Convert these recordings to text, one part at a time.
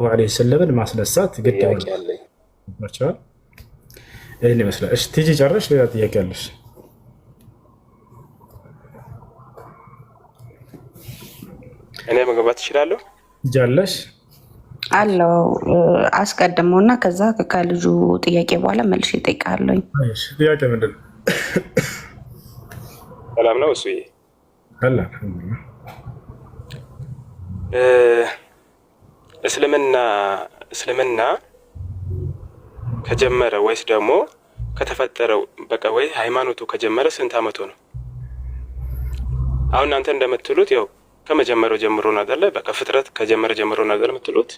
ዐለይሂ ወሰለምን ማስነሳት ግድ ናቸዋል። ይህን ይመስላል። እሺ ቲጂ ጨረሽ? ሌላ ጥያቄ አለሽ? እኔ መግባት እችላለሁ? ጃለሽ አለው አስቀድመውና ከዛ ከልጁ ጥያቄ በኋላ መልሼ እጠይቃለሁኝ። ጥያቄ ምንድን ነው? ሰላም ነው እሱ እስልምና ከጀመረ ወይስ ደግሞ ከተፈጠረው በቃ ወይ ሃይማኖቱ ከጀመረ ስንት አመቱ ነው? አሁን እናንተ እንደምትሉት ያው ከመጀመሪያው ጀምሮ ነው አይደለ? በቃ ፍጥረት ከጀመረ ጀምሮ ነው አይደለ የምትሉት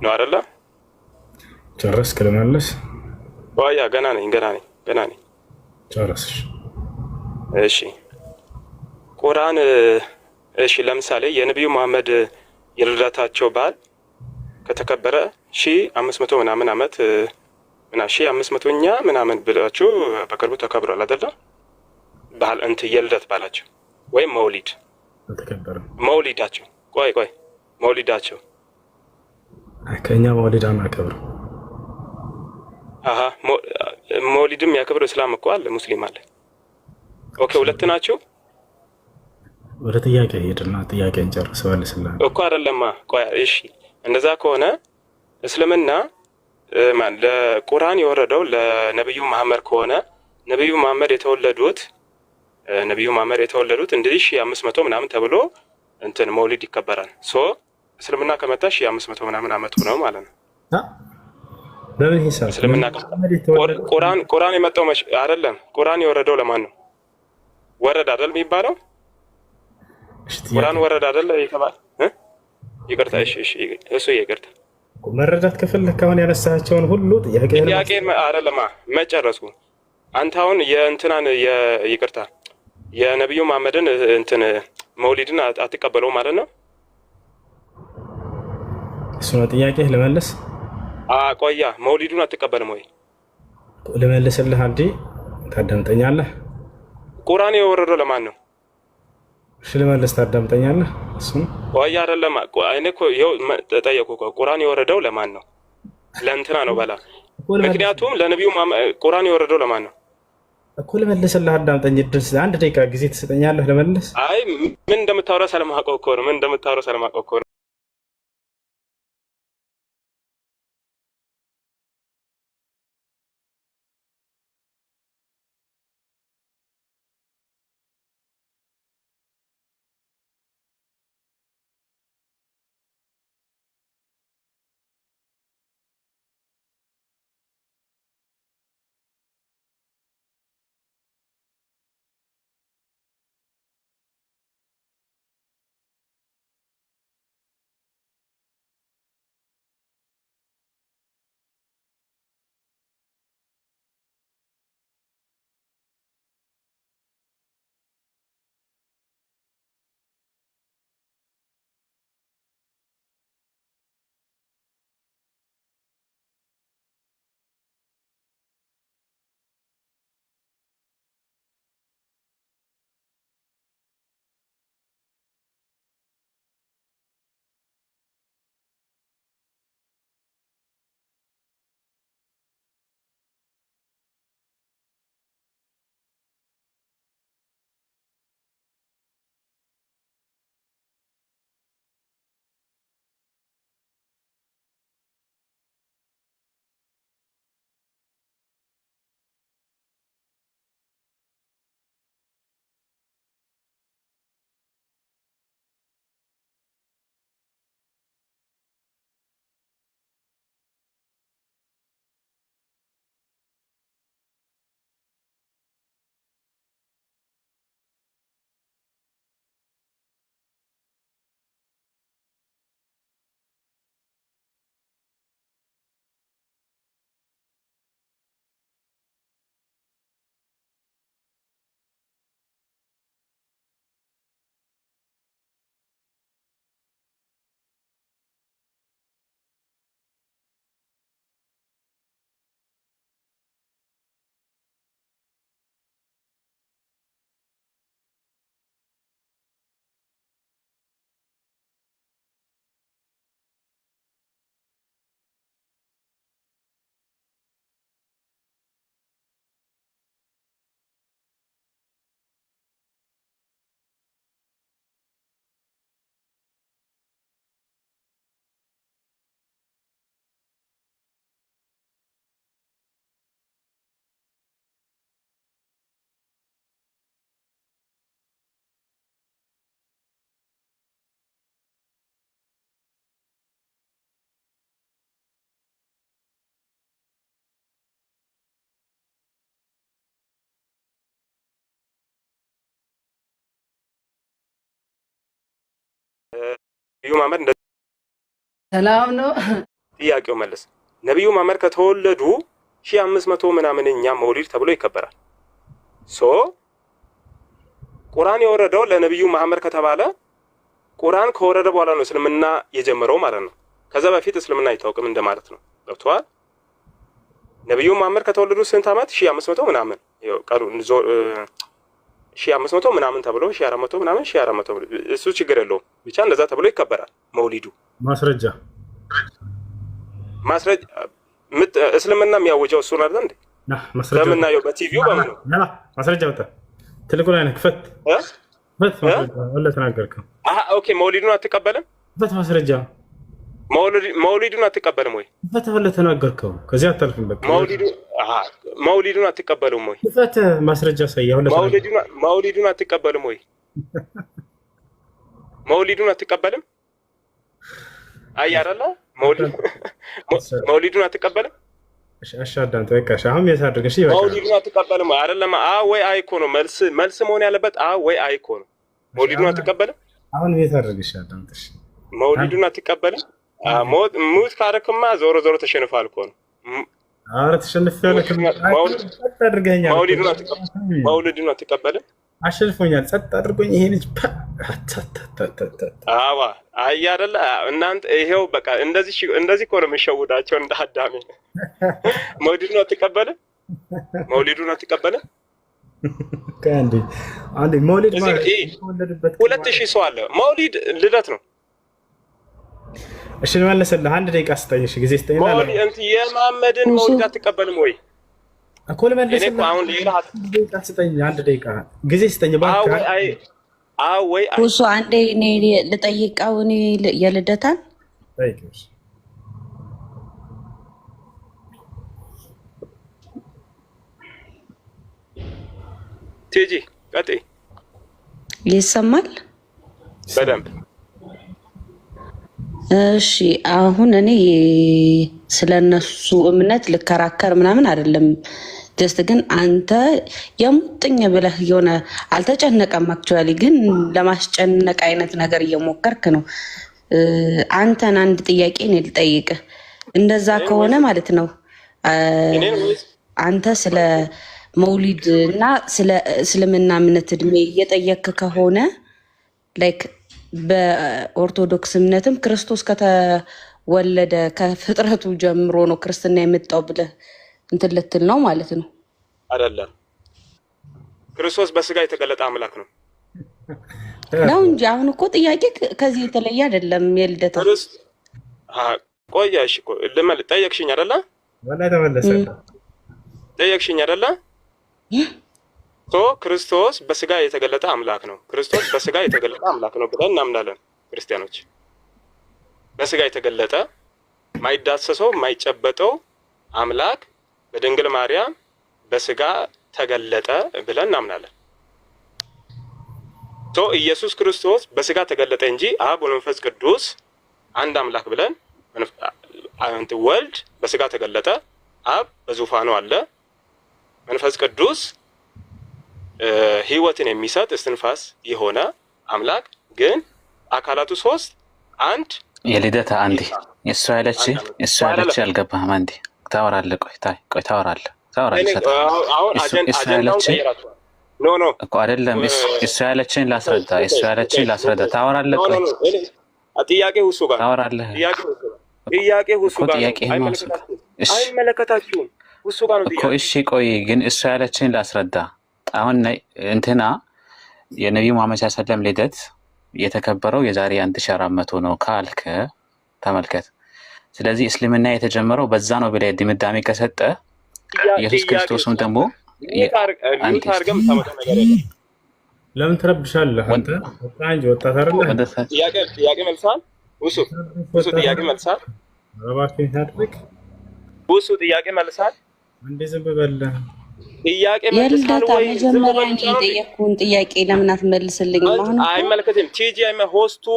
ነው አይደለ? ጨረስክ? ልመልስ? ዋያ ገና ነኝ። ጨረስሽ? እሺ ቁርአን እሺ ለምሳሌ የነብዩ መሐመድ የልደታቸው በዓል ከተከበረ 1500 ምናምን አመት 1500ኛ ምናምን ብላችሁ በቅርቡ ተከብሯል አይደለ? ባህል የልደት ባላቸው ወይም መውሊድ መውሊዳቸው መውሊዳቸው ከኛ መውሊድ አናከብርም። መውሊድም ያከብረው እስላም እኮ አለ፣ ሙስሊም አለ። ኦኬ ሁለት ናቸው። ወደ ጥያቄ ሄድና ጥያቄ እንጨርሰዋል። ስላ እኮ አይደለማ። እሺ እንደዛ ከሆነ እስልምና ለቁርአን የወረደው ለነብዩ መሐመድ ከሆነ ነብዩ መሐመድ የተወለዱት እንግዲህ 1500 ምናምን ተብሎ እንትን መውሊድ ይከበራል። እስልምና ከመጣ 1500 ምናምን አመቱ ነው ማለት ነው። በምን ሂሳብ እስልምና ቁርአን የመጣው አይደለም? ቁርአን የወረደው ለማን ነው? ወረደ አይደል የሚባለው? ቁርአን ወረደ አይደል ይተባል? ይቅርታ እሱ ይቅርታ። መረዳት ከፈለክ አሁን ያነሳቸውን ሁሉ ጥያቄ አይደለማ መጨረሱ። አንተ አሁን የእንትናን ይቅርታ የነብዩ መሐመድን እንትን መውሊድን አትቀበለው ማለት ነው? እሱ ነው ጥያቄ። ልመልስ? ቆያ መውሊዱን አትቀበልም ወይ? ልመልስልህ አንዴ ታዳምጠኛለህ? ቁርአን የወረደው ለማን ነው? እሺ ልመልስ፣ ታዳምጠኛለህ? እሱ ቆያ አይደለም። እኔ እኮ ይኸው ተጠየቁ እኮ ቁርአን የወረደው ለማን ነው? ለእንትና ነው በላ። ምክንያቱም ለነብዩ ቁርአን የወረደው ለማን ነው እኮ። ልመልስልህ፣ አዳምጠኝ። ድረስ አንድ ደቂቃ ጊዜ ትሰጠኛለህ? ልመልስ? አይ ምን እንደምታወራ ሰለማውቀው እኮ ነው። ነብዩ መሐመድ ሰላም ነው። ጥያቄው መልስ። ነብዩ መሐመድ ከተወለዱ 1500 ምናምን እኛ መውሊድ ተብሎ ይከበራል። ቁርአን የወረደው ለነብዩ መሐመድ ከተባለ ቁርአን ከወረደ በኋላ ነው እስልምና የጀመረው ማለት ነው። ከዛ በፊት እስልምና አይታወቅም እንደማለት ነው። ገብቷል? ነብዩ መሐመድ ከተወለዱ ስንት ዓመት? 1500 ምናምን ይኸው ቀሩ 1500 ምናምን ተብሎ 1400 ምናምን 1400 እሱ ችግር የለውም ብቻ እንደዛ ተብሎ ይከበራል መውሊዱ። ማስረጃ እስልምና የሚያወጀው እሱ ነው አይደል እንዴ? ለምናየው በቲቪው በምን ነው ማስረጃ ወጣ ትልቁ ላይ ነክፈት ወላ ተናገርከው። ኦኬ መውሊዱን አትቀበልም? ማስረጃ መውሊዱን አትቀበልም ወይ? ወላ ተናገርከው። ከዚህ አታልፍም። በቃ መውሊዱን አትቀበልም ወይ? ማስረጃ ሳይያው መውሊዱን አትቀበልም ወይ? መውሊዱን አትቀበልም? አያረላ መውሊዱን አትቀበልም? አሻዳንተ በቃ አሁን ያሳድርግ። እሺ በቃ መውሊዱን አትቀበልም አይደለም? ወይ አይ እኮ ነው መልስ መሆን ያለበት። ወይ አይ እኮ ነው። መውሊዱን አትቀበልም? አሁን ያሳድርግ። እሺ አዳምጥሽ። መውሊዱን አትቀበልም? ሙት ካረክማ ዞሮ ተሸንፋል እኮ ነው። አረ ተሸንፈለ ጸጥ አድርገኛል። መውሊዱን አትቀበልም? አሸንፎኛል። ጸጥ አድርጎኝ ይሄ ልጅ አዋ አይ አይደለ እናንተ ይሄው በቃ እንደዚህ እኮ ነው የሚሸውዳቸው እንደ አዳሜ። መውሊዱን አትቀበልም? መውሊዱን አትቀበልም? አንዴ መውሊድ ማለት 2000 ሰው አለ። መውሊድ ልደት ነው። እሺ ልመለስልህ። አንድ ደቂቃ ስጠኝ። እሺ ጊዜ ስጠኝ። መውሊድ እንት የመሐመድን መውሊድ አትቀበልም ወይ? እኮ ልመለስልህ። አሁን ሌላ ደቂቃ ስጠኝ። አንድ ደቂቃ ጊዜ ስጠኝ። ወይ እሱ አንዴ እኔ ልጠይቀው። እኔ የልደታን ጠይቅሽ ቲጂ ቀጥይ። ይሰማል በደንብ? እሺ አሁን እኔ ስለነሱ እምነት ልከራከር ምናምን አይደለም። ጀስት ግን አንተ የሙጥኝ ብለህ የሆነ አልተጨነቀም። አክቹዋሊ ግን ለማስጨነቅ አይነት ነገር እየሞከርክ ነው። አንተን አንድ ጥያቄ እኔ ልጠይቅህ። እንደዛ ከሆነ ማለት ነው አንተ ስለ መውሊድ እና ስለ እስልምና እምነት እድሜ እየጠየክ ከሆነ ላይክ በኦርቶዶክስ እምነትም ክርስቶስ ከተወለደ ከፍጥረቱ ጀምሮ ነው ክርስትና የመጣው ብለህ እንትን ልትል ነው ማለት ነው? አይደለም። ክርስቶስ በስጋ የተገለጠ አምላክ ነው ነው እንጂ አሁን እኮ ጥያቄ ከዚህ የተለየ አይደለም። የልደታ ቆያሽ እኮ ጠየቅሽኝ አይደለ? ወላሂ ተመለሰ። ጠየቅሽኝ አይደለ? ክርስቶስ በስጋ የተገለጠ አምላክ ነው። ክርስቶስ በስጋ የተገለጠ አምላክ ነው ብለን እናምናለን ክርስቲያኖች። በስጋ የተገለጠ ማይዳሰሰው ማይጨበጠው አምላክ በድንግል ማርያም በስጋ ተገለጠ ብለን እናምናለን። ኢየሱስ ክርስቶስ በስጋ ተገለጠ እንጂ አብ ወመንፈስ ቅዱስ አንድ አምላክ ብለን ወልድ በስጋ ተገለጠ፣ አብ በዙፋኑ አለ፣ መንፈስ ቅዱስ ህይወትን የሚሰጥ እስትንፋስ የሆነ አምላክ ግን አካላቱ ሶስት አንድ የልደታ አንዴ እሱ ያለች አልገባህም። አንዴ ታወራለህ። ቆይ ታወራለህ። ኖ እኮ አይደለም። እሱ ያለችን ላስረዳ። ታወራለህ። ቆይ ጥያቄ ሁሱ ጋር ታወራለህ። ጥያቄ ሁሱ ጋር አይመለከታችሁም። ሁሱ ጋር ነው እኮ። እሺ ቆይ ግን እሱ ያለችን ላስረዳ። አሁን እንትና የነቢዩ መሐመድ ሰለላሁ ልደት የተከበረው የዛሬ 1400 ነው ካልከ ተመልከት። ስለዚህ እስልምና የተጀመረው በዛ ነው ብለህ ድምዳሜ ከሰጠ ኢየሱስ ክርስቶስም ደግሞ ለምን ትረብሻለህ አንተ? አንጂ ወጣት አይደለህ? ጥያቄ መልሳል። ውሱ ጥያቄ መልሳል። እባክህ ታድርግ። ውሱ ጥያቄ መልሳል። እንዴ ዝም በለህ። ጥያቄ መልሳል ወይ? መጀመሪያ የጠየቅኩህን ጥያቄ ለምን አትመልስልኝም? አሁን አይመለከትም። ቲጂ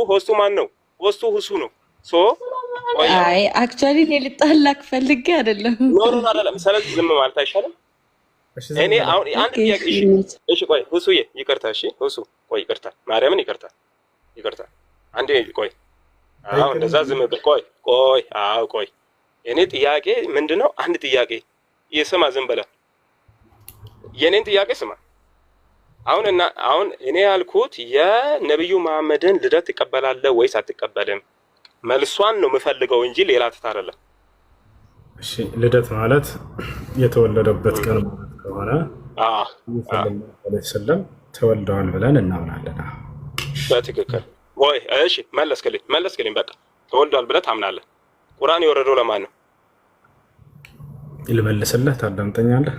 ሆስቱ ማን ነው? ሆስቱ ሁሱ ነው። አይ አክቹዋሊ እኔ ልጣላክ ፈልጌ አይደለም። ኖ አይደለም። ስለዚህ ዝም ማለት አይሻልም? እኔ አሁን አንድ ጥያቄ እሺ ቆይ ሁሱዬ ይቅርታ። እሺ ሁሱ ቆይ ይቅርታ፣ ማርያምን ይቅርታ። አንዴ ቆይ አዎ እንደዛ ዝም ብለህ ቆይ አዎ ቆይ የኔ ጥያቄ ምንድነው? አንድ ጥያቄ ይስማ፣ ዝም ብለህ የኔን ጥያቄ ስማ። አሁን እኔ ያልኩት የነብዩ መሐመድን ልደት ትቀበላለህ ወይስ አትቀበልም? መልሷን ነው የምፈልገው እንጂ ሌላ ትታረለ። እሺ ልደት ማለት የተወለደበት ቀን ማለት ከሆነ ሰለም ተወልደዋል ብለን እናምናለን። በትክክል ወይ? እሺ መለስክልኝ። በቃ ተወልደዋል ብለህ ታምናለህ። ቁርአን የወረደው ለማን ነው? ልመልስልህ፣ ታዳምጠኛለህ?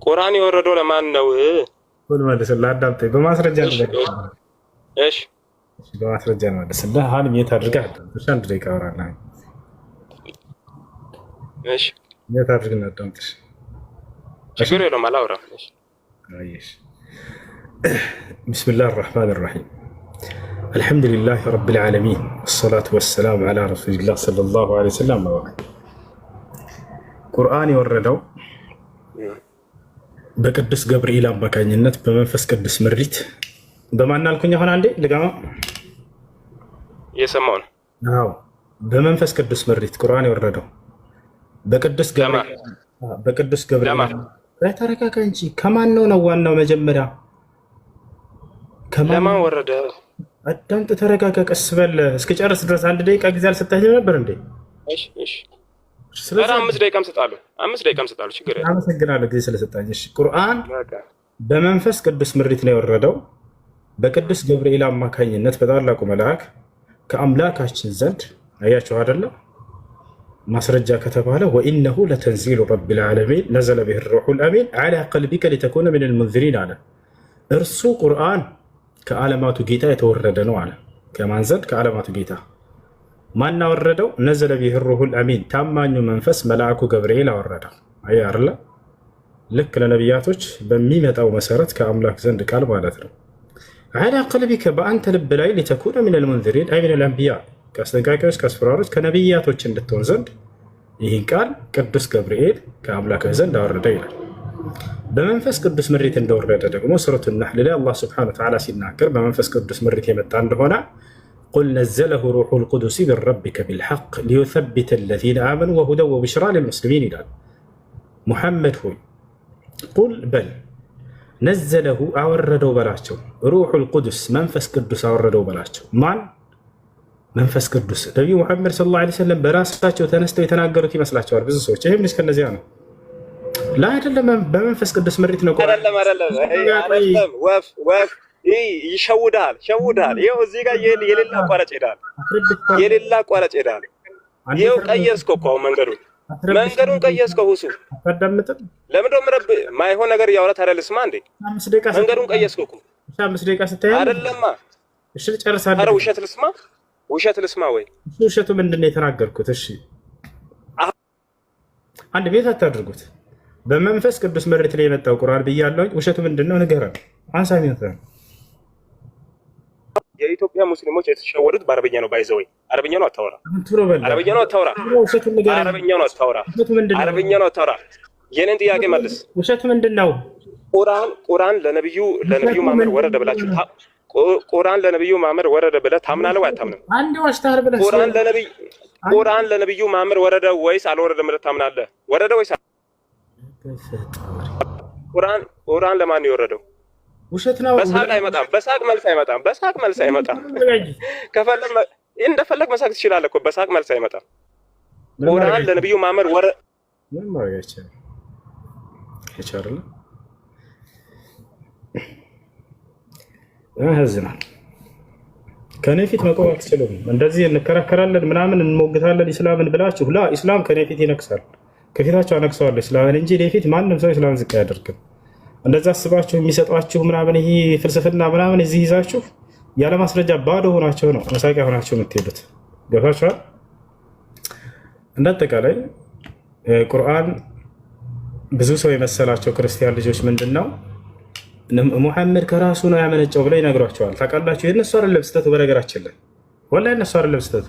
ቁርአን የወረደው ለማን ነው? ልመልስልህ፣ አዳምጠኝ። በማስረጃ ነው። እሺ በማስረጃ ነው መልስልህ። አሁን የት አድርገህ አዳምጥሽ? አንድ ደቂቃ አወራለሁ። እሺ የት አድርገህ አዳምጥሽ? ችግር የለውም አላወራም። እሺ ቢስሚላህ አርረሕማን አርረሒም አልሐምዱሊላህ ረቢል ዓለሚን ወሰላቱ ወሰላሙ ዓላ ረሱሊላህ ሰለላሁ ዐለይሂ ወሰለም። ቁርአን የወረደው በቅዱስ ገብርኤል አማካኝነት በመንፈስ ቅዱስ ምሪት በማን አልኩኝ? አሁን አንዴ ልጋማ እየሰማሁ ነው። አዎ በመንፈስ ቅዱስ ምሪት ቁርአን የወረደው በቅዱስ ገብርኤል። ተረጋጋ እንጂ ከማን ነው ዋናው? መጀመሪያ ለማን ወረደ? አዳምጥ፣ ተረጋጋ፣ ቀስ በል እስከጨርስ ድረስ። አንድ ደቂቃ ጊዜ አልሰጠኝም ነበር እንዴ? እሺ ስለዚህ 5 ደቂቃም ሰጣለሁ። 5 ደቂቃም ሰጣለሁ። ችግር የለም። አመሰግናለሁ ጊዜ ስለሰጣኝ። እሺ ቁርአን በመንፈስ ቅዱስ ምሪት ነው የወረደው በቅዱስ ገብርኤል አማካኝነት በታላቁ መልአክ ከአምላካችን ዘንድ። አያችሁ አይደለም? ማስረጃ ከተባለ ወኢነሁ ለተንዚሉ ረቢል ዓለሚን ነዘለ ቢሂ ሩሑል አሚን ዐላ ቀልቢከ ሊተኩነ ሚነል ሙንዚሪን አለ። እርሱ ቁርአን ከዓለማቱ ጌታ የተወረደ ነው አለ። ከማን ዘንድ? ከዓለማቱ ጌታ። ማን አወረደው? ነዘለ ቢሂ ሩሑል አሚን ታማኙ መንፈስ መልአኩ ገብርኤል አወረደው። አየህ አይደለ? ልክ ለነቢያቶች በሚመጣው መሰረት ከአምላክ ዘንድ ቃል ማለት ነው። ዐላ ቀልቢከ በአንተ ልብ ላይ ሊተኩነ ሚነል ሙንዚሪን አይ ሚነል አንቢያ ከአስጠንቃቂዎች ከአስፈራሪዎች ከነቢያቶች እንድትሆን ዘንድ ይህን ቃል ቅዱስ ገብርኤል ከአምላክህ ዘንድ አወረደ ይላል። በመንፈስ ቅዱስ ምሪት እንደወረደ ደግሞ ሱረቱ ነሕል ላይ አላህ ሱብሓነሁ ወተዓላ ሲናገር በመንፈስ ቅዱስ ምሪት የመጣ እንደሆነ ቁል ነዘለሁ ሩሑል ቁዱስ ሚን ረቢከ ቢልሐቅ ሊዩሰቢተ አለዚነ አመኑ ወሁደን ወቡሽራ ሊልሙስሊሚን ይላል። ሙሐመድ ሆይ ቁል በል ነዘለሁ አወረደው በላቸው፣ ሩሑል ቁዱስ መንፈስ ቅዱስ አወረደው በላቸው። ማን? መንፈስ ቅዱስ። ነቢዩ ሙሐመድ ሰለላሁ ዐለይሂ ወሰለም በራሳቸው ተነስተው የተናገሩት ይመስላቸዋል ብዙ ሰዎች። ይህም ልጅ ከነዚያ ነው። አይደለም፣ በመንፈስ ቅዱስ ምሪት ነው። አይደለም ወፍ ይሸውዳል። ይኸው እዚህ ጋር የሌላ አቋራጭ ሄዳል። ይኸው ቀየስከው እኮ መንገዱን ቀየስከው። ሁሱ ለምን ደሞ ማይሆን ነገር እያወራ ታዲያ ልስማ እንዴ? መንገዱን ቀየስከው እኮ 5 ደቂቃ ስታይ አይደለማ። እሺ ጨርሳለሁ። ኧረ ውሸት ልስማ ወይ? ውሸቱ ምንድን ነው የተናገርኩት? እሺ አንድ ቤት አታድርጉት። በመንፈስ ቅዱስ ምሪት ላይ የመጣው ቁርአን ብያለሁ። ውሸቱ ምንድን ነው ንገረን። አንሳሚ ነው። የኢትዮጵያ ሙስሊሞች የተሸወዱት በአረብኛ ነው። ባይዘወይ አረብኛ ነው አታወራ። የኔን ጥያቄ መልስ። ውሸቱ ምንድን ነው? ቁርአን ለነብዩ መሐመድ ወረደ ብላችሁ ቁርአን ለነብዩ መሐመድ ወረደ ብለህ ታምናለህ ወይ አታምንም? አንድ ዋሽታር ብለህ ቁርአን ለነብዩ መሐመድ ወረደ ወይስ አልወረደም ብለህ ታምናለህ? ወረደ ወይስ ቁርአን ለማን ነው የወረደው? ውሸት ነው። በሳቅ አይመጣም። በሳቅ መልስ አይመጣም። ከፈለግ እንደፈለግ መሳቅ ትችላለህ እኮ። በሳቅ መልስ አይመጣም። ቁርአን ለነብዩ መሐመድ ወረደ ምን ማለት ይቻላል? ያህዝናል። ከኔ ፊት መቆም አትችሉም። እንደዚህ እንከራከራለን ምናምን እንሞግታለን ኢስላምን ብላችሁ ላ ኢስላም ከኔ ፊት ይነክሳል። ከፊታቸው አነክሰዋለሁ ኢስላምን እንጂ እኔ ፊት ማንም ሰው ኢስላምን ዝቅ አያደርግም። እንደዛ አስባችሁ የሚሰጧችሁ ምናምን ይሄ ፍልስፍና ምናምን እዚህ ይዛችሁ ያለ ማስረጃ ባዶ ሆናችሁ ነው መሳቂያ ሆናችሁ የምትሄዱት። ገብታችኋል? እንዳጠቃላይ ቁርአን ብዙ ሰው የመሰላቸው ክርስቲያን ልጆች ምንድን ነው ሙሐመድ ከራሱ ነው ያመነጨው ብለው ይነግሯቸዋል። ታውቃላችሁ? የእነሱ አይደለም ስህተቱ። በነገራችን ላይ ወላሂ የእነሱ አይደለም ስህተቱ፣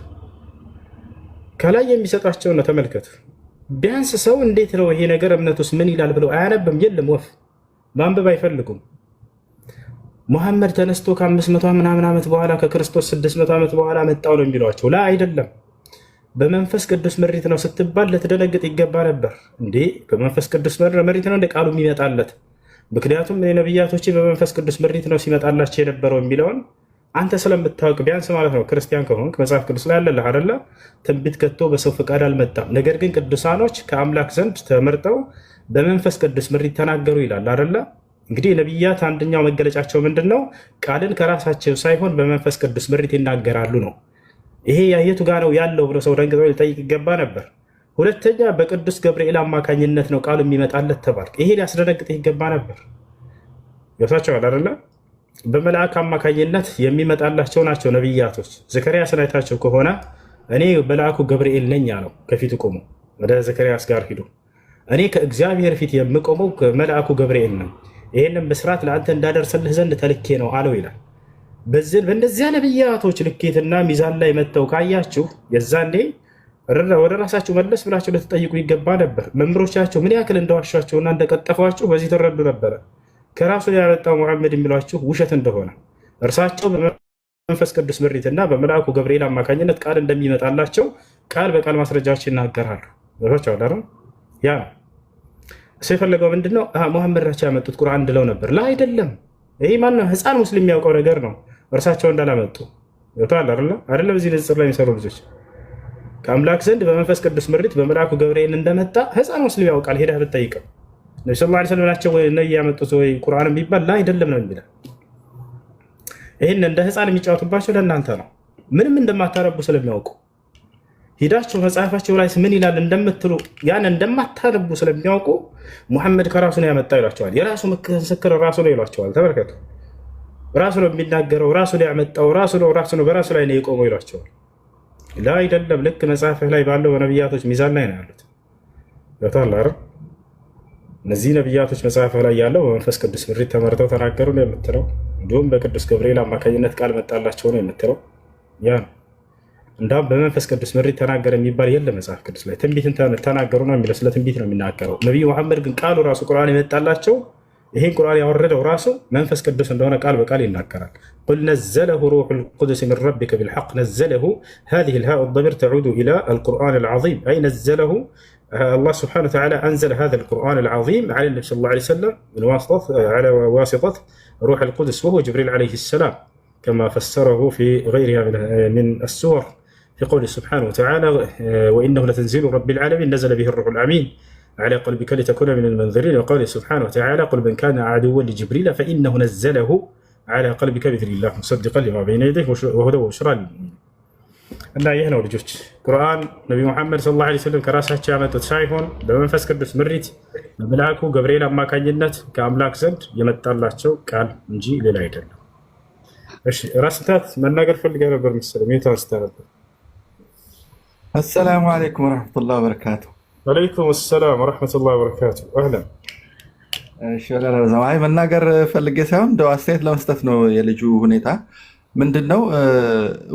ከላይ የሚሰጣቸው ነው። ተመልከቱ። ቢያንስ ሰው እንዴት ነው ይሄ ነገር እምነት ውስጥ ምን ይላል ብለው አያነብም። የለም ወፍ ማንበብ አይፈልጉም። ሙሐመድ ተነስቶ ከ500 ምናምን ዓመት በኋላ ከክርስቶስ 600 ዓመት በኋላ መጣው ነው የሚሏቸው። ላ አይደለም፣ በመንፈስ ቅዱስ ምሪት ነው ስትባል ልትደነግጥ ይገባ ነበር። እንዴ በመንፈስ ቅዱስ ምሪት ነው እንደ ቃሉ የሚመጣለት? ምክንያቱም ነቢያቶች በመንፈስ ቅዱስ ምሪት ነው ሲመጣላቸው የነበረው የሚለውን አንተ ስለምታውቅ ቢያንስ ማለት ነው ክርስቲያን ከሆንክ መጽሐፍ ቅዱስ ላይ አለልህ አይደለ? ትንቢት ከቶ በሰው ፈቃድ አልመጣም። ነገር ግን ቅዱሳኖች ከአምላክ ዘንድ ተመርጠው በመንፈስ ቅዱስ ምሪት ተናገሩ ይላል አይደለ? እንግዲህ ነቢያት አንደኛው መገለጫቸው ምንድን ነው? ቃልን ከራሳቸው ሳይሆን በመንፈስ ቅዱስ ምሪት ይናገራሉ ነው። ይሄ የቱ ጋ ነው ያለው ብሎ ሰው ደንግጦ ሊጠይቅ ይገባ ነበር። ሁለተኛ በቅዱስ ገብርኤል አማካኝነት ነው ቃሉ የሚመጣለት ተባልክ። ይሄ ሊያስደነግጥ ይገባ ነበር። ገብታችኋል አይደለ? በመልአክ አማካኝነት የሚመጣላቸው ናቸው ነቢያቶች። ዘከርያስን አይታቸው ከሆነ እኔ መልአኩ ገብርኤል ነኝ አለው። ከፊቱ ቆሞ ወደ ዘከርያስ ጋር ሂዱ፣ እኔ ከእግዚአብሔር ፊት የምቆመው መልአኩ ገብርኤል ነኝ፣ ይህንም ብስራት ለአንተ እንዳደርስልህ ዘንድ ተልኬ ነው አለው ይላል። በእነዚያ ነቢያቶች ልኬትና ሚዛን ላይ መጥተው ካያችሁ የዛኔ ወደ ራሳችሁ መለስ ብላችሁ ልትጠይቁ ይገባ ነበር። መምህሮቻቸው ምን ያክል እንደዋሻችሁና እንደቀጠፏችሁ በዚህ ትረዱ ነበረ። ከራሱ ያመጣው ሙሐመድ የሚሏችሁ ውሸት እንደሆነ እርሳቸው በመንፈስ ቅዱስ ምሪትና በመልአኩ ገብርኤል አማካኝነት ቃል እንደሚመጣላቸው ቃል በቃል ማስረጃዎች ይናገራሉ። ያ ነው እሱ የፈለገው ምንድነው? ሙሐመድ ናቸው ያመጡት ቁርአን እንድለው ነበር። ላ አይደለም። ይህ ማነው ህፃን ሙስሊም የሚያውቀው ነገር ነው። እርሳቸው እንዳላመጡ አይደለም። እዚህ ንጽጽር ላይ የሚሰሩ ልጆች ከአምላክ ዘንድ በመንፈስ ቅዱስ ምሪት በመልአኩ ገብርኤል እንደመጣ ህፃን ሙስሊም ያውቃል። ሄደህ ብትጠይቀው ነቢ ስ ላ ስለም ናቸው ወይ ያመጡት ወይ ቁርአን የሚባል ላ አይደለም ነው የሚለው። ይህን እንደ ህፃን የሚጫወቱባቸው ለእናንተ ነው። ምንም እንደማታረቡ ስለሚያውቁ ሂዳችሁ መጽሐፋቸው ላይ ምን ይላል እንደምትሉ ያን እንደማታነቡ ስለሚያውቁ ሙሐመድ ከራሱ ነው ያመጣው ይሏቸዋል። የራሱ ምስክር ራሱ ነው ይሏቸዋል። ተመልከቱ፣ ራሱ ነው የሚናገረው፣ ራሱ ነው ያመጣው፣ ራሱ ነው በራሱ ላይ ነው የቆመው ይሏቸዋል። ላ አይደለም። ልክ መጽሐፍህ ላይ ባለው በነቢያቶች ሚዛን ላይ ነው ያሉት። ገብቶሃል? እነዚህ ነቢያቶች መጽሐፍህ ላይ ያለው በመንፈስ ቅዱስ ምሪት ተመርተው ተናገሩ ነው የምትለው። እንዲሁም በቅዱስ ገብርኤል አማካኝነት ቃል መጣላቸው ነው የምትለው። ያ ነው። እንዳውም በመንፈስ ቅዱስ ምሪት ተናገረ የሚባል የለም መጽሐፍ ቅዱስ ላይ። ትንቢትን ተናገሩ ነው የሚለው፣ ስለ ትንቢት ነው የሚናገረው። ነቢዩ መሐመድ ግን ቃሉ ራሱ ቁርአን የመጣላቸው ይህን ቁርአን ያወረደው ራሱ መንፈስ ቅዱስ እንደሆነ ቃል በቃል ይናገራል። ቁል ነዘለሁ ሩሑል ቁዱስ ሚን ረቢከ ቢልሐቅ ነዘለሁ ሀዚህ ልሃኡ ضሚር ተዑዱ ኢላ አልቁርአን አልዓዚም አይ ነዘለሁ الله سبحانه وتعالى أنزل هذا القرآن العظيم على النبي صلى الله عليه وسلم على واسطة روح القدس وهو جبريل عليه السلام كما فسره في غيرها من السور في قوله سبحانه وتعالى وإنه لتنزيل رب العالمين نزل به الروح الأمين على قلبك لتكون من المنذرين وقوله سبحانه وتعالى قل من كان عدوا لجبريل فإنه نزله على قلبك بإذن الله مصدقا لما بين يديه وهدى وبشرى للمؤمنين እና ይህ ነው ልጆች ቁርአን ነቢ ሙሐመድ ሰለላሁ ዐለይሂ ወሰለም ከራሳቸው ያመጡት ሳይሆን በመንፈስ ቅዱስ ምሪት በመልአኩ ገብርኤል አማካኝነት ከአምላክ ዘንድ የመጣላቸው ቃል እንጂ ሌላ አይደለም። እሺ ራስ ምታት መናገር ፈልጋ ነበር መሰለኝ። ሜታ አንስታ ነበር። አሰላሙ አለይኩም ወራህመቱላሂ ወበረካቱ። ወአለይኩም ሰላም ወራህመቱላሂ ወበረካቱ። አህለን። እሺ አይ መናገር ፈልጌ ሳይሆን እንደው አስተያየት ለመስጠት ነው። የልጁ ሁኔታ ምንድነው?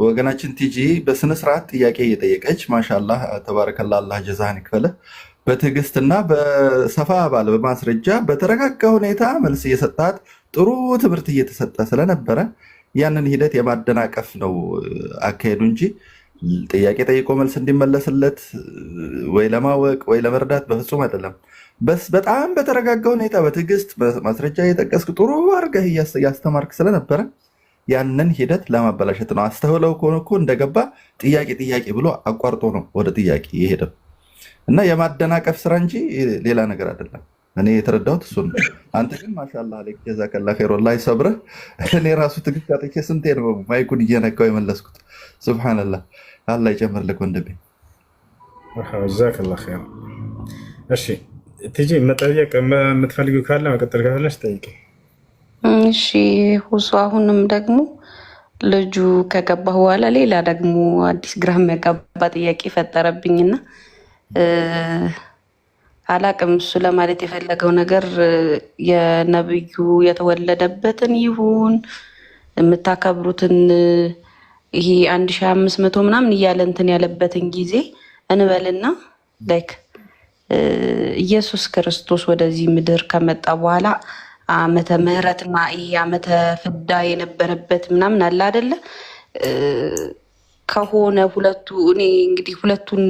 ወገናችን ቲጂ በስነ ስርዓት ጥያቄ እየጠየቀች ማሻአላህ ተባረከላ አላህ ጀዛህን ይክፈልህ፣ በትዕግስትና በሰፋ ባለ በማስረጃ በተረጋጋ ሁኔታ መልስ እየሰጣት ጥሩ ትምህርት እየተሰጠ ስለነበረ ያንን ሂደት የማደናቀፍ ነው አካሄዱ እንጂ ጥያቄ ጠይቆ መልስ እንዲመለስለት ወይ ለማወቅ ወይ ለመርዳት በፍጹም አይደለም። በጣም በተረጋጋ ሁኔታ በትዕግስት ማስረጃ እየጠቀስክ ጥሩ አድርገህ እያስተማርክ ስለነበረ ያንን ሂደት ለማበላሸት ነው። አስተውለው ከሆነ እኮ እንደገባ ጥያቄ ብሎ አቋርጦ ነው ወደ ጥያቄ የሄደው እና የማደናቀፍ ስራ እንጂ ሌላ ነገር አይደለም። እኔ የተረዳሁት እሱን ነው። አንተ ግን ማሻአላህ አለይክ ጀዛከላ ኸይር ወላሂ ሰብረህ። እኔ ራሱ ትግስት አጥቼ ስንቴ ነው ማይኩን እየነካው የመለስኩት። ሱብሃንአላህ አላህ ይጨምርልህ ወንድሜ። ጀዛከላ ኸይር። እሺ ትጂ መጠየቅ የምትፈልጊው ካለ መቀጠል ካለሽ ጠይቂ። እሺ ሁሱ አሁንም ደግሞ ልጁ ከገባ በኋላ ሌላ ደግሞ አዲስ ግራ የሚያጋባ ጥያቄ ፈጠረብኝና አላቅም እሱ ለማለት የፈለገው ነገር የነብዩ የተወለደበትን ይሁን የምታከብሩትን ይሄ 1500 ምናምን እያለ እንትን ያለበትን ጊዜ እንበልና ላይክ ኢየሱስ ክርስቶስ ወደዚህ ምድር ከመጣ በኋላ ዓመተ ምህረትና ዓመተ ፍዳ የነበረበት ምናምን አለ አይደለ? ከሆነ ሁለቱ እኔ እንግዲህ ሁለቱን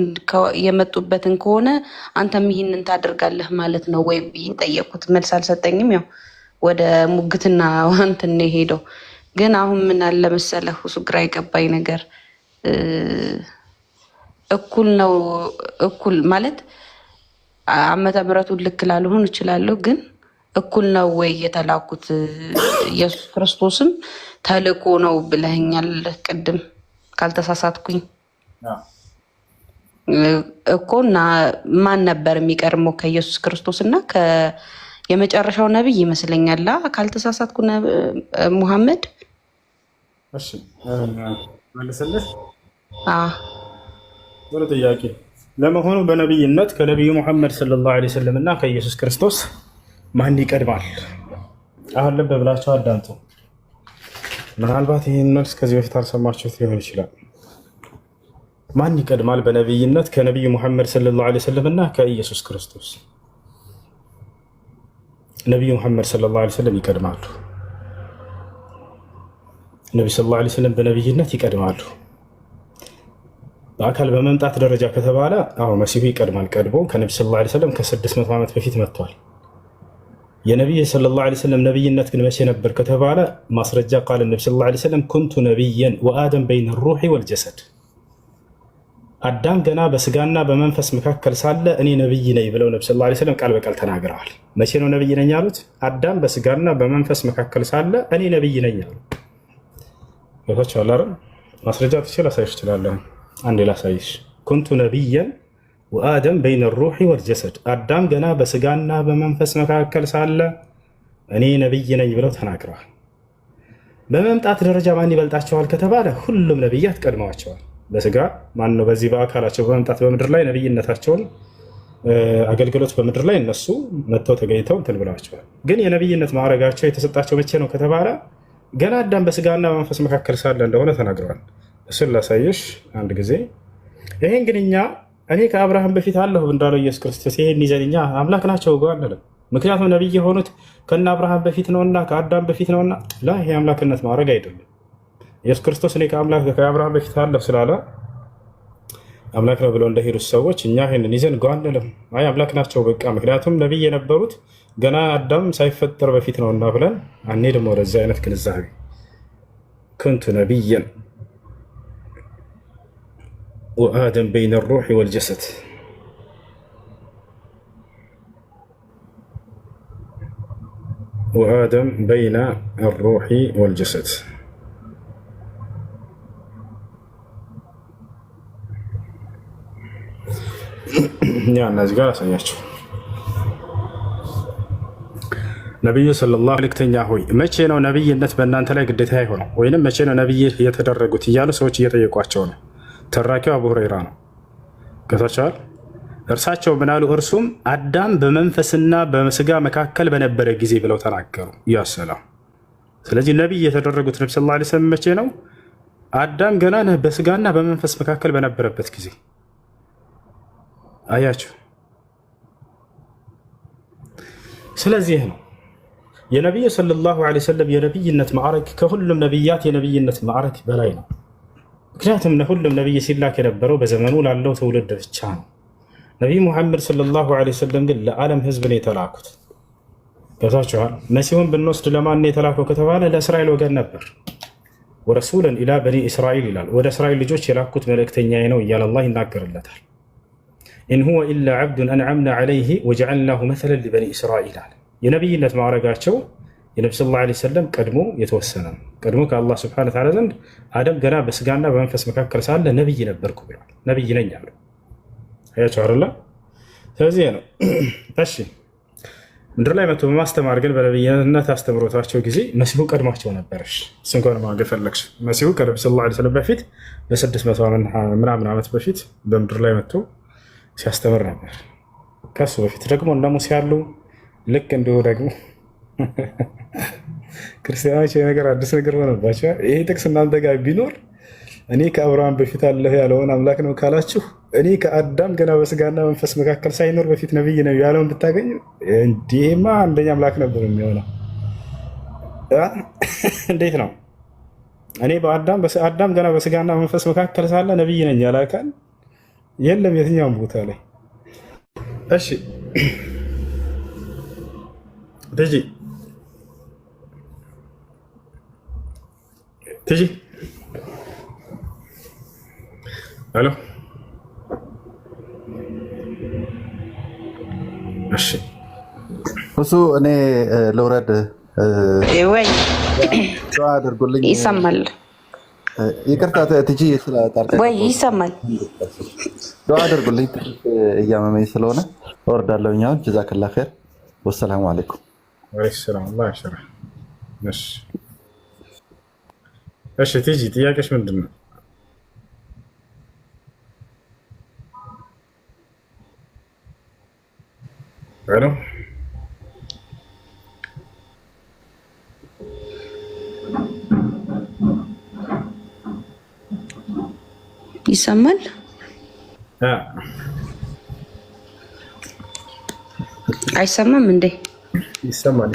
የመጡበትን ከሆነ አንተም ይህንን ታደርጋለህ ማለት ነው ወይ ብዬ ጠየቅኩት። መልስ አልሰጠኝም። ያው ወደ ሙግትና እንትን ነው የሄደው። ግን አሁን ምን አለ መሰለህ እሱ ግራ የገባኝ ነገር እኩል ነው እኩል ማለት ዓመተ ምህረቱን ልክ ላልሆን እችላለሁ፣ ግን እኩል ነው ወይ የተላኩት? ኢየሱስ ክርስቶስም ተልኮ ነው ብለኸኛል ቅድም ካልተሳሳትኩኝ እኮ። እና ማን ነበር የሚቀድመው ከኢየሱስ ክርስቶስ? እና የመጨረሻው ነብይ ይመስለኛል ካልተሳሳትኩ ሙሐመድ። እሺ መልስልህ። ጥሩ ጥያቄ። ለመሆኑ በነብይነት ከነቢዩ ሙሐመድ ሰለላሁ ዐለይሂ ወሰለም እና ከኢየሱስ ክርስቶስ ማን ይቀድማል? አሁን ልብ ብላችሁ አዳምጡ። ምናልባት ይህን መልስ ከዚህ በፊት አልሰማችሁት ሊሆን ይችላል። ማን ይቀድማል በነብይነት ከነቢዩ ሙሐመድ ሰለላሁ ዐለይሂ ወሰለም እና ከኢየሱስ ክርስቶስ? ነቢዩ ሙሐመድ ሰለላሁ ዐለይሂ ወሰለም ይቀድማሉ። ነቢ ሰለላሁ ዐለይሂ ወሰለም በነብይነት ይቀድማሉ። በአካል በመምጣት ደረጃ ከተባለ አዎ መሲሁ ይቀድማል። ቀድሞ ከነቢ ሰለላሁ ዐለይሂ ወሰለም ከ600 ዓመት በፊት መጥቷል። የነቢይ ሰለላሁ ዐለይሂ ወሰለም ነብይነት ግን መቼ ነበር ከተባለ ማስረጃ ቃል ነቢ ሰለላሁ ዐለይሂ ወሰለም ኩንቱ ነቢየን ወአደም በይነ ሩሒ ወልጀሰድ፣ አዳም ገና በስጋና በመንፈስ መካከል ሳለ እኔ ነብይ ነኝ ብለው ነቢ ሰለላሁ ዐለይሂ ወሰለም ቃል በቃል ተናግረዋል። መቼ ነው ነብይ ነኝ ያሉት? አዳም በስጋና በመንፈስ መካከል ሳለ እኔ ነብይ ነኝ አሉ። ይወቻላ ማስረጃ ትችል ላሳይሽ እችላለሁ። አንዴ ላሳይሽ። ኩንቱ ነቢየን ወአደም በይነ ሩሒ ወልጀሰድ፣ አዳም ገና በስጋና በመንፈስ መካከል ሳለ እኔ ነብይ ነኝ ብለው ተናግረዋል። በመምጣት ደረጃ ማን ይበልጣቸዋል ከተባለ ሁሉም ነብያት ቀድመዋቸዋል። በስጋ ማን ነው በዚህ በአካላቸው በመምጣት በምድር ላይ ነብይነታቸውን አገልግሎት በምድር ላይ እነሱ መጥተው ተገኝተው እንትን ብለዋቸዋል። ግን የነብይነት ማዕረጋቸው የተሰጣቸው መቼ ነው ከተባለ ገና አዳም በስጋና በመንፈስ መካከል ሳለ እንደሆነ ተናግረዋል። እሱን ላሳየሽ አንድ ጊዜ። ይሄን ግን እኔ ከአብርሃም በፊት አለሁ እንዳለው ኢየሱስ ክርስቶስ ይሄን ይዘን እኛ አምላክ ናቸው እኮ አንልም። ምክንያቱም ነብይ የሆኑት ከነ አብርሃም በፊት ነውና ከአዳም በፊት ነውና፣ ይሄ አምላክነት ማድረግ አይደለም። ኢየሱስ ክርስቶስ እኔ ከአብርሃም በፊት አለሁ ስላለ አምላክ ነው ብለው እንደሄዱት ሰዎች እኛ ይሄንን ይዘን ጓ አንልም። አይ አምላክ ናቸው በቃ ምክንያቱም ነብይ የነበሩት ገና አዳም ሳይፈጠር በፊት ነውና ብለን አንሄድም ወደዚህ አይነት ግንዛቤ። ኩንቱ ነቢየን ወአደም በይነ ሩሒ ወልጀሰድ ወአደም በይነ ሩሒ ወልጀሰድ። ያ እነዚህ ጋር አሳያቸው። ነቢዩ ሰለላሁ መልእክተኛ ሆይ መቼ ነው ነብይነት በእናንተ ላይ ግዴታ አይሆነው? ወይንም መቼ ነው ነብይ የተደረጉት እያሉ ሰዎች እየጠየቋቸው ነው። ተራኪው አቡ ሁረይራ ነው። ገብታችኋል? እርሳቸው ምናሉ? እርሱም አዳም በመንፈስና በስጋ መካከል በነበረ ጊዜ ብለው ተናገሩ። ያሰላም። ስለዚህ ነቢይ የተደረጉት ነቢ ሰለላሁ ዐለይሂ ወሰለም መቼ ነው? አዳም ገና በስጋና በመንፈስ መካከል በነበረበት ጊዜ። አያችሁ። ስለዚህ ነው የነቢዩ ሰለላሁ ዐለይሂ ወሰለም የነቢይነት ማዕረግ ከሁሉም ነቢያት የነቢይነት ማዕረግ በላይ ነው። ምክንያቱም ሁሉም ነቢይ ሲላክ የነበረው በዘመኑ ላለው ትውልድ ብቻ ነው። ነቢይ ሙሐመድ ሰለላሁ ዐለይሂ ወሰለም ግን ለዓለም ህዝብ ነው የተላኩት። ገብታችኋል? መሲሁን ብንወስድ ለማን ነው የተላከው ከተባለ ለእስራኤል ወገን ነበር። ወረሱለን ኢላ በኒ እስራኤል ይላል። ወደ እስራኤል ልጆች የላኩት መልእክተኛዬ ነው እያለ አላህ ይናገርለታል። ኢን ሁወ ኢላ ዐብዱን አንዐምና ዐለይሂ ወጀዐልናሁ መሰለን ሊበኒ እስራኤል አለ። የነቢይነት ማዕረጋቸው የነቢ ሰለላሁ ዐለይሂ ወሰለም ቀድሞ የተወሰነ ነው። ቀድሞ ከአላህ ሱብሓነሁ ወተዓላ ዘንድ አደም ገና በስጋና በመንፈስ መካከል ሳለ ነቢይ ነበርኩ ብሏል። ነቢይ ነኝ አለ። አያችሁ አይደለ? ስለዚህ ነው። እሺ ምድር ላይ መጥቶ በማስተማር ግን በነቢይነት አስተምሮታቸው ጊዜ መሲሁ ቀድሟቸው ነበረሽ። እሱን ከሆነ ማገር ፈለግሽ መሲሁ ከነቢ ሰለላሁ ዐለይሂ ወሰለም በፊት በ600 ምናምን ዓመት በፊት በምድር ላይ መጥቶ ሲያስተምር ነበር። ከሱ በፊት ደግሞ እነ ሙሴ ያሉ ልክ እንዲሁ ደግሞ ክርስቲያኖች ነገር አዲስ ነገር ሆነባቸው። ይሄ ጥቅስ እናንተ ጋር ቢኖር እኔ ከአብርሃም በፊት አለህ ያለውን አምላክ ነው ካላችሁ፣ እኔ ከአዳም ገና በስጋና መንፈስ መካከል ሳይኖር በፊት ነብይ ነው ያለውን ብታገኙ እንዲህማ አንደኛ አምላክ ነበር የሚሆነው። እንዴት ነው? እኔ አዳም ገና በስጋና መንፈስ መካከል ሳለ ነብይ ነኝ ያለ አካል የለም የትኛውም ቦታ ላይ። እሺ ትጂ ሄሎ። እሺ እሱ እኔ ልውረድ ወይ ዱዓ አድርጉልኝ። ይሰማል ይቅርታ ትጂ ወይ? ይሰማል። ዱዓ አድርጉልኝ እያመመኝ ስለሆነ እወርዳለሁኝ አሁን። ጀዛከላ ኸይር። ወሰላሙ አለይኩም። ወአለይኩም ሰላም። አላህ ያሽራህ። እሺ ትጂ ጥያቄሽ ምንድን ነው? ሄሎ ይሰማል? አይሰማም እንዴ? ይሰማል።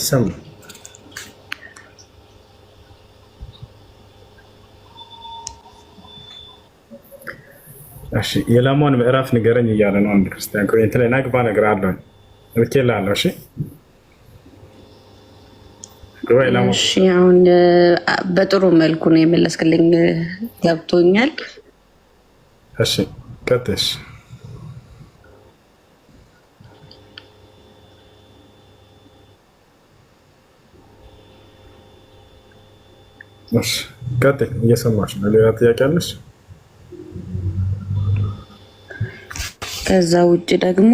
እሺ የላሟን ምዕራፍ ንገረኝ እያለ ነው አንድ ክርስቲያን። ኮሜንት ላይ ናግባ ነገር አለው ልኬልሃለሁ። እሺ እሺ አሁን በጥሩ መልኩ ነው የመለስክልኝ፣ ገብቶኛል። እሺ ቀጥሽ። እሺ ቀጥል፣ እየሰማሽ ነው። ሌላ ጥያቄ አለሽ? ከዛ ውጭ ደግሞ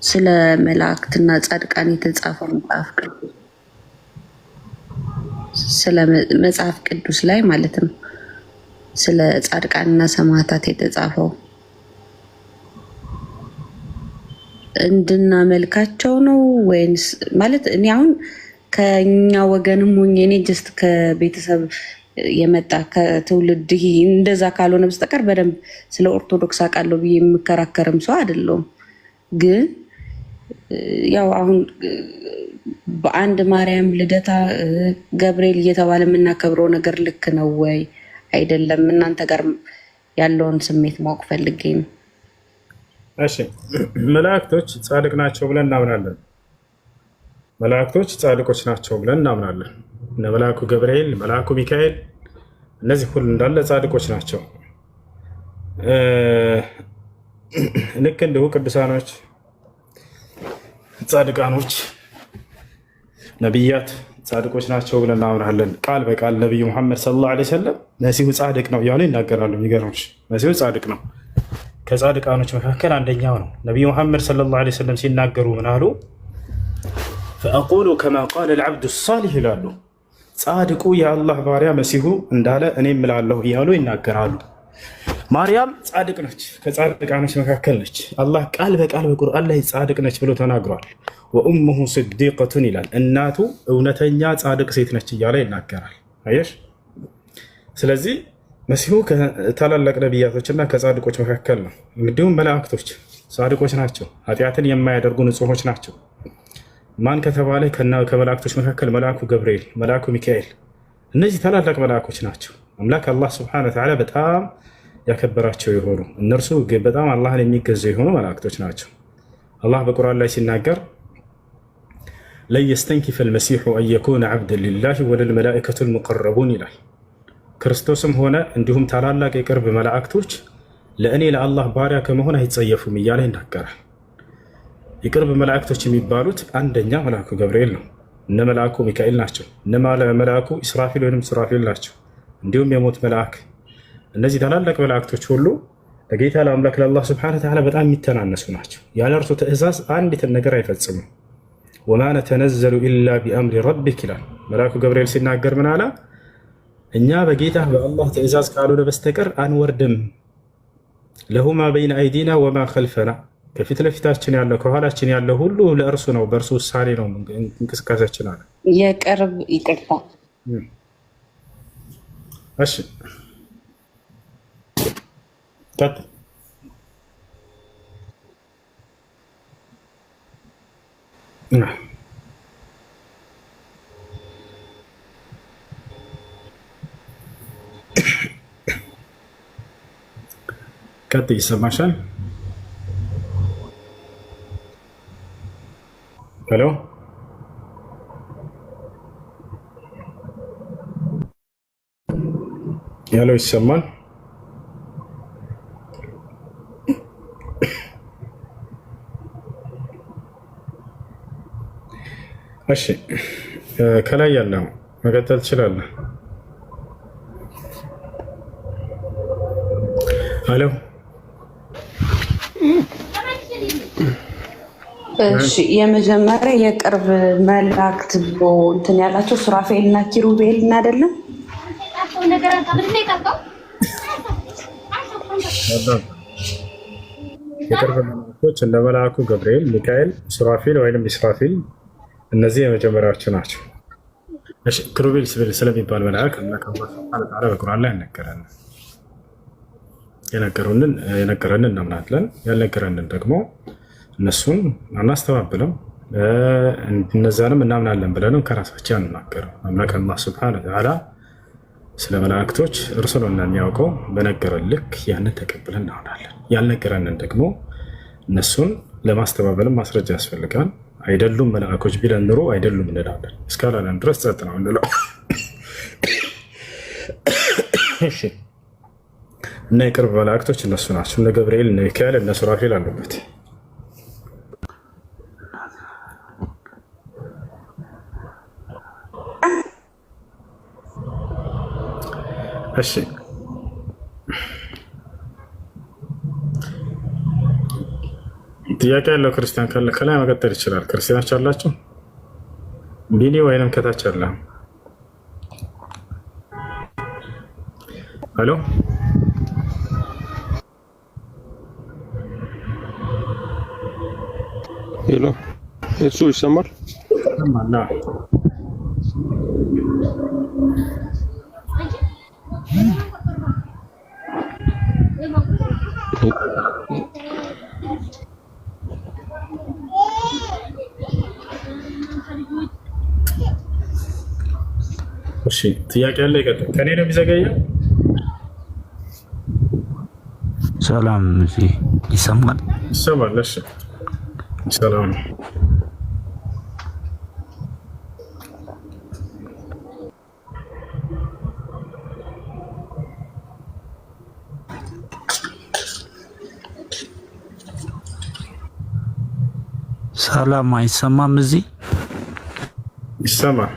ስለ መላእክትና ጻድቃን የተጻፈው መጽሐፍ ቅዱስ ላይ ማለት ነው ስለ ጻድቃንና ሰማዕታት የተጻፈው እንድናመልካቸው ነው ወይንስ ማለት እኔ አሁን ከኛ ወገንም ሆኜ እኔ ጀስት ከቤተሰብ የመጣ ከትውልድ እንደዛ ካልሆነ በስተቀር በደንብ ስለ ኦርቶዶክስ አውቃለሁ ብዬ የምከራከርም ሰው አይደለሁም። ግን ያው አሁን በአንድ ማርያም ልደታ ገብርኤል እየተባለ የምናከብረው ነገር ልክ ነው ወይ አይደለም? እናንተ ጋር ያለውን ስሜት ማወቅ ፈልጌ ነው። እሺ መላእክቶች ጻድቅ ናቸው ብለን እናምናለን። መላእክቶች ጻድቆች ናቸው ብለን እናምናለን። እነ መልአኩ ገብርኤል፣ መልአኩ ሚካኤል እነዚህ ሁሉ እንዳለ ጻድቆች ናቸው። ልክ እንዲሁ ቅዱሳኖች፣ ጻድቃኖች፣ ነቢያት ጻድቆች ናቸው ብለን እናምናለን። ቃል በቃል ነቢዩ ሙሐመድ ሰለላሁ ዐለይሂ ወሰለም መሲሁ ጻድቅ ነው እያሉ ይናገራሉ። የሚገርምሽ መሲሁ ጻድቅ ነው፣ ከጻድቃኖች መካከል አንደኛው ነው። ነቢዩ ሙሐመድ ሰለላሁ ዐለይሂ ወሰለም ሲናገሩ ምን አሉ? ፈአቁሉ ከማ ቃለ ልዓብዱ ሳሊህ ይላሉ። ጻድቁ የአላህ ባሪያ መሲሁ እንዳለ እኔ እምላለሁ እያሉ ይናገራሉ። ማርያም ጻድቅ ነች፣ ከጻድቃኖች መካከል ነች። አላህ ቃል በቃል በቁርአን ላይ ጻድቅ ነች ብሎ ተናግሯል። ወኡሙሁ ስዲቀቱን ይላል፣ እናቱ እውነተኛ ጻድቅ ሴት ነች እያለ ይናገራል። አየሽ። ስለዚህ መሲሁ ከታላላቅ ነቢያቶችና ከጻድቆች መካከል ነው። እንዲሁም መላእክቶች ጻድቆች ናቸው፣ ኃጢአትን የማያደርጉ ንጹሖች ናቸው። ማን ከተባለ ከመላእክቶች መካከል መልአኩ ገብርኤል፣ መልአኩ ሚካኤል እነዚህ ታላላቅ መልአኮች ናቸው። አምላክ አላህ ስብሐነሁ ወተዓላ በጣም ያከበራቸው የሆኑ እነርሱ በጣም አላህን የሚገዙ የሆኑ መላእክቶች ናቸው። አላህ በቁርአን ላይ ሲናገር ለን የስተንኪፈ አልመሲሑ አን የኩነ ዐብደን ሊላሂ ወለልመላኢከቱ አልሙቀረቡን ይላል። ክርስቶስም ሆነ እንዲሁም ታላላቅ የቅርብ መላእክቶች ለእኔ ለአላህ ባሪያ ከመሆን አይጸየፉም እያለ ይናገራል። የቅርብ መላእክቶች የሚባሉት አንደኛ መልአኩ ገብርኤል ነው። እነ መልአኩ ሚካኤል ናቸው። እነ መልአኩ ኢስራፊል ወይም ሱራፊል ናቸው። እንዲሁም የሞት መልአክ። እነዚህ ታላላቅ መላእክቶች ሁሉ ለጌታ ለአምላክ ለአላህ ስብሐነሁ ወተዓላ በጣም የሚተናነሱ ናቸው። ያለ እርሱ ትእዛዝ አንዲትን ነገር አይፈጽሙም። ወማ ነተነዘሉ ኢላ ቢአምሪ ረቢክ ይላል መልአኩ ገብርኤል ሲናገር ምን አለ? እኛ በጌታ በአላህ ትእዛዝ ካልሆነ በስተቀር አንወርድም። ለሁ ማ በይነ አይዲና ወማ ከልፈና፣ ከፊት ለፊታችን ያለው ከኋላችን ያለው ሁሉ ለእርሱ ነው፣ በእርሱ ውሳኔ ነው እንቅስቃሴያችን አለ። የቅርብ ይቅርታ። እሺ ቀጥይ፣ ይሰማሻል? ሄሎ ሄሎ፣ ይሰማል? እሺ፣ ከላይ ያለው መቀጠል ትችላለህ። ሄሎ እሺ፣ የመጀመሪያ የቅርብ መላእክት ብሎ እንትን ያላቸው ሱራፌል እና ኪሩቤል እና አይደለም የቅርብ መላእክቶች እንደ መልአኩ ገብርኤል፣ ሚካኤል፣ ሱራፌል ወይም ኢስራፊል እነዚህ የመጀመሪያዎቹ ናቸው። እሺ፣ ኪሩቤል ስለሚባል መልአክ አምላክ ተዓላ በቁርአን ላይ የነገረንን እናምናለን። ያልነገረንን ደግሞ እነሱን አናስተባብልም፣ እነዛንም እናምናለን ብለንም ከራሳችን አንናገርም። አምላክ አላህ ሱብሓነሁ ወተዓላ ስለ መላእክቶች እርሱ ነው የሚያውቀው። በነገረን ልክ ያንን ተቀብለን እናምናለን። ያልነገረንን ደግሞ እነሱን ለማስተባበልም ማስረጃ ያስፈልጋል። አይደሉም መላእኮች ቢለን ኑሮ አይደሉም እንላለን። እስካላለን ድረስ ጸጥ ነው እንለው። እሺ፣ እና የቅርብ መላእክቶች እነሱ ናቸው። እነ ገብርኤል፣ እነ ሚካኤል፣ እነ ሱራፌል አሉበት። እሺ፣ ጥያቄ ያለው ክርስቲያን ካለ ከላይ መቀጠል ይችላል። ክርስቲያኖች አላችሁ? ቢኒ ወይንም ከታች አለ? ሄሎ ሄሎ፣ እሱ ይሰማል? እሺ፣ ጥያቄ ያለ ይቀጥል። ከኔ ነው የሚዘገየው? ሰላም ይሰማል? ይሰማል። እሺ፣ ሰላም። ሰላም አይሰማም? እዚህ ይሰማል።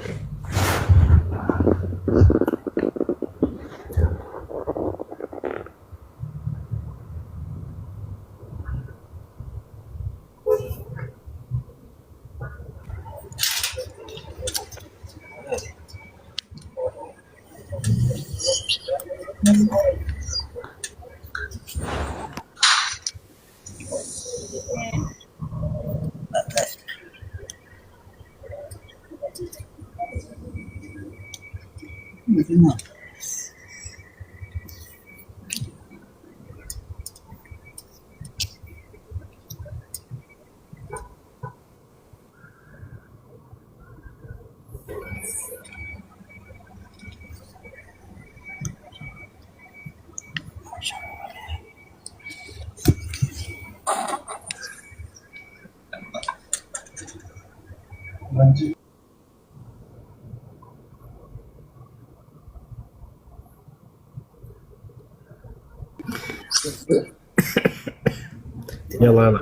يلا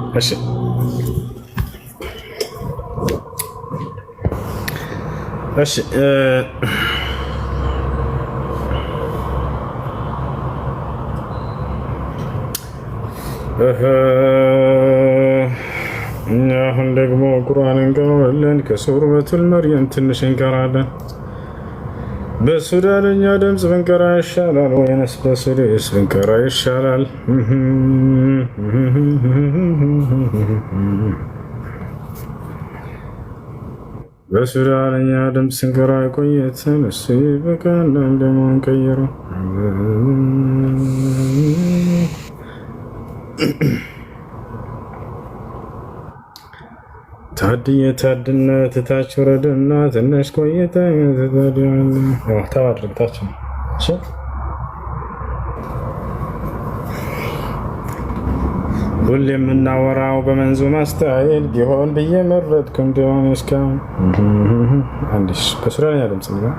ماشي. ماشي አሁን ደግሞ ቁርአን እንቀራለን። ከሱረቱል መርየም ትንሽ እንቀራለን። በሱዳንኛ ድምፅ ብንቀራ ይሻላል ወይንስ በሱዳንኛ ብንቀራ ይሻላል? በሱዳንኛ ድምፅ ስንቀራ ቆየትን እሱ ይበቃል። ደግሞ እንቀይረው። ታድየ ታድነት ታች ወረደና ትንሽ ቆይታ ተማድረግታችን ሁሌ የምናወራው በመንዙማ ስታይል ቢሆን ብዬ መረጥኩ እንዲሆን እስካሁን አንዲሽ በሱራኛ ድምፅ ነው።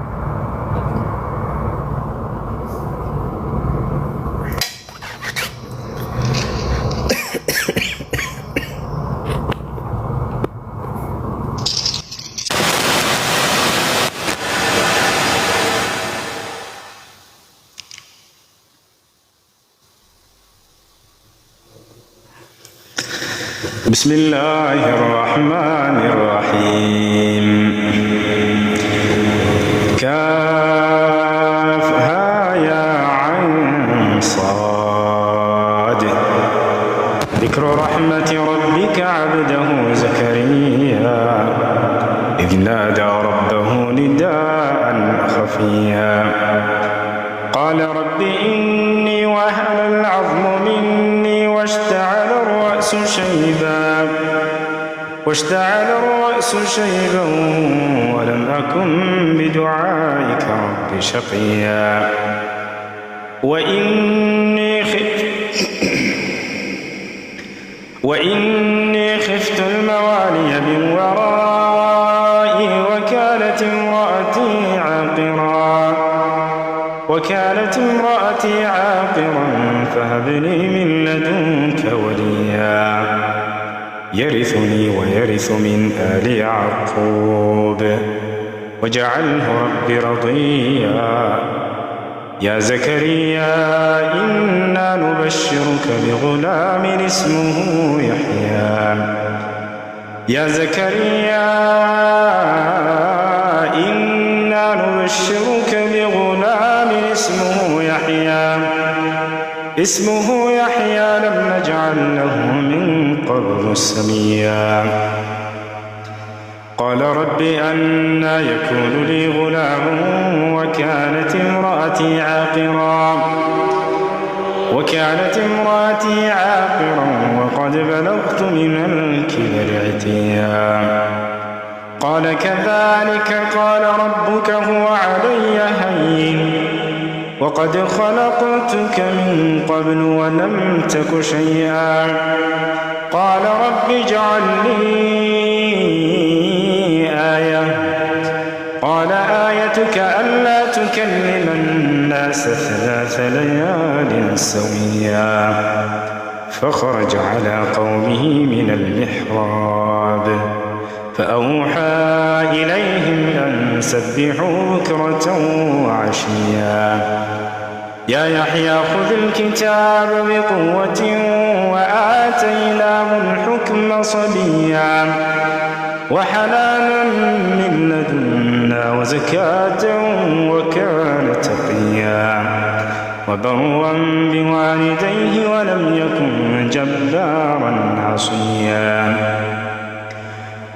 بسم الله الرحمن الرحيم كافها يا عين صاد ذكر رحمة ربك عبده زكريا إذ نادى ربه نداء خفيا قال رب إني وهن العظم مني واشتعل الرأس شيبا ولم أكن بدعائك رب شقيا وإني خفت الموالي من ورائي وكانت امرأتي عاقرا فهب لي من لدنك وليا يرثني ويرث من آل يعقوب واجعله رب رضيا يا زكريا إنا نبشرك بغلام اسمه يحيى يا زكريا إنا نبشرك بغلام اسمه يحيى لم نجعل له من قبل سميا قال رب أنى يكون لي غلام وكانت امرأتي عاقرا وقد بلغت من الكبر عتيا قال كذلك قال ربك هو علي هين وقد خلقتك من قبل ولم تك شيئا قال رب اجعل لي آية قال آيتك ألا تكلم الناس 3 ليال سويا فخرج على قومه من المحراب فأوحى إليهم أن سبحوا بكرة وعشيا يا يحيى خذ الكتاب بقوة وآتيناه الحكم صبيا وحنانا من لدنا وزكاة وكان تقيا وبرا بوالديه ولم يكن جبارا عصيا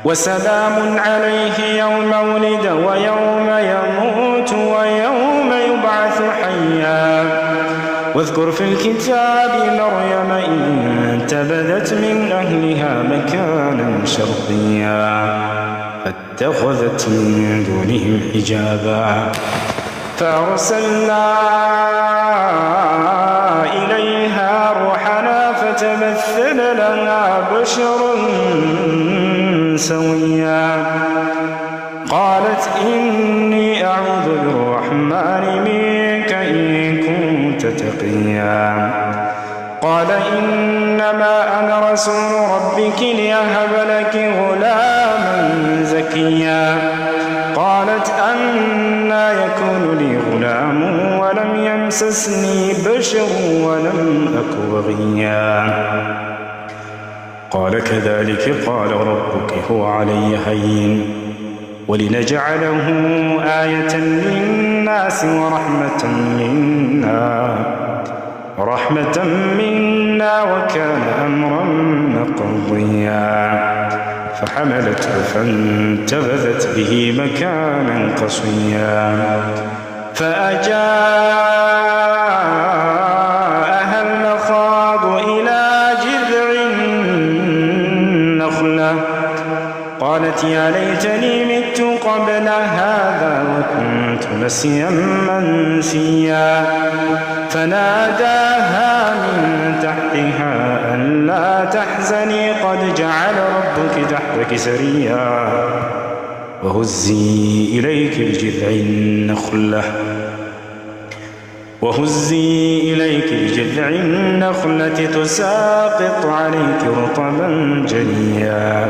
وسلام عليه يوم ولد ويوم يموت ويوم يبعث حيا واذكر في الكتاب مريم انتبذت من أهلها مكانا شرقيا فاتخذت من دونهم حجابا فأرسلنا إليها روحنا فتمثل لها بشرا سويا قالت إني أعوذ بالرحمن منك إن كنت تقيا قال إنما أنا رسول ربك لأهب لك غلاما زكيا قالت أنى يكون لي غلام ولم يمسسني بشر ولم أك بغيا قال كذلك قال ربك هو علي هين ولنجعله آية للناس ورحمة منا وكان أمرا مقضيا فحملته فانتبذت به مكانا قصيا فأجاءها المخاض إلى جذع النخلة قالت يا ليتني مت قبل هذا وكنت نسيا منسيا فناداها من تحتها ألا تحزني قد جعل ربك تحتك سريا وهزي إليك بجذع النخلة تساقط عليك رطبا جنيا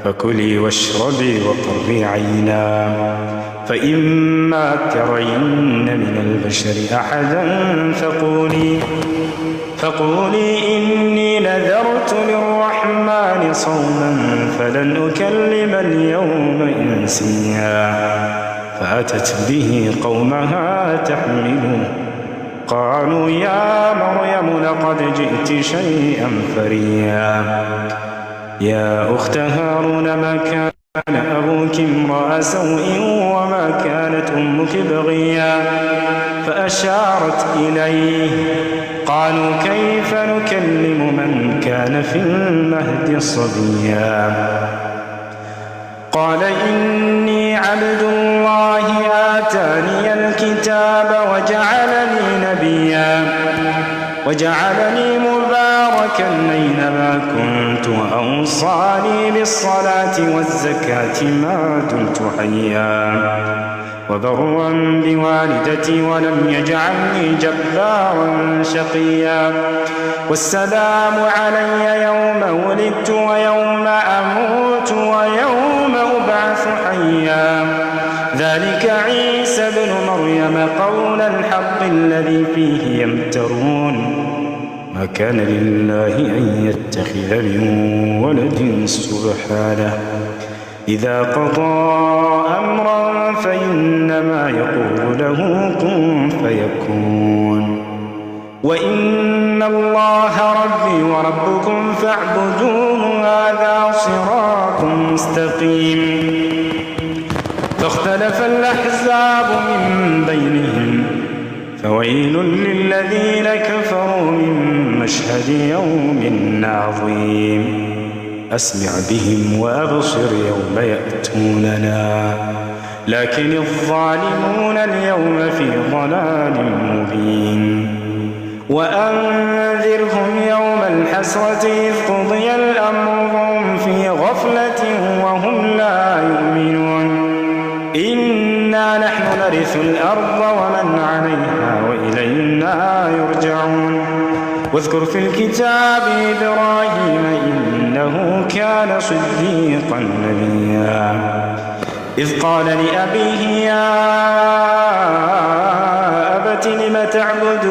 فكلي واشربي وقري عينا فإما ترين من البشر أحدا فقولي إني نذرت للرحمن صوما فلن أكلم اليوم إنسيا فأتت به قومها تحمله قالوا يا مريم لقد جئت شيئا فريا يا أخت هارون ما كان أبوك امرأ سوء وما كانت أمك بغيا فأشارت إليه قالوا كيف نكلم من كان في المهد صبيا قال إني عبد الله آتاني الكتاب وجعلني مباركا أينما كنت وأوصاني بالصلاة والزكاة ما دمت حيا وبرا بوالدتي ولم يجعلني جبارا شقيا والسلام علي يوم ولدت ويوم أموت ويوم أبعث حيا ذلك عيسى بن مريم قول الحق الذي فيه يمترون ما كان لله أن يتخذ من ولد سبحانه إذا قضى أمرا فإنما يقول له كن فيكون وإن الله ربي وربكم فاعبدوه هذا صراط مستقيم فاختلف الأحزاب من بينهم فويل للذين كفروا من مشهد يوم عظيم أسمع بهم وأبصر يوم يأتوننا لكن الظالمون اليوم في ضلال مبين وأنذرهم يوم الحسرة إذ قضي الأمر وهم في غفلة وهم لا يؤمنون إنا نحن نرث الأرض ومن عليها وإلينا يرجعون واذكر في الكتاب إبراهيم إنه كان صديقا نبيا إذ قال لأبيه يا أبت لم تعبد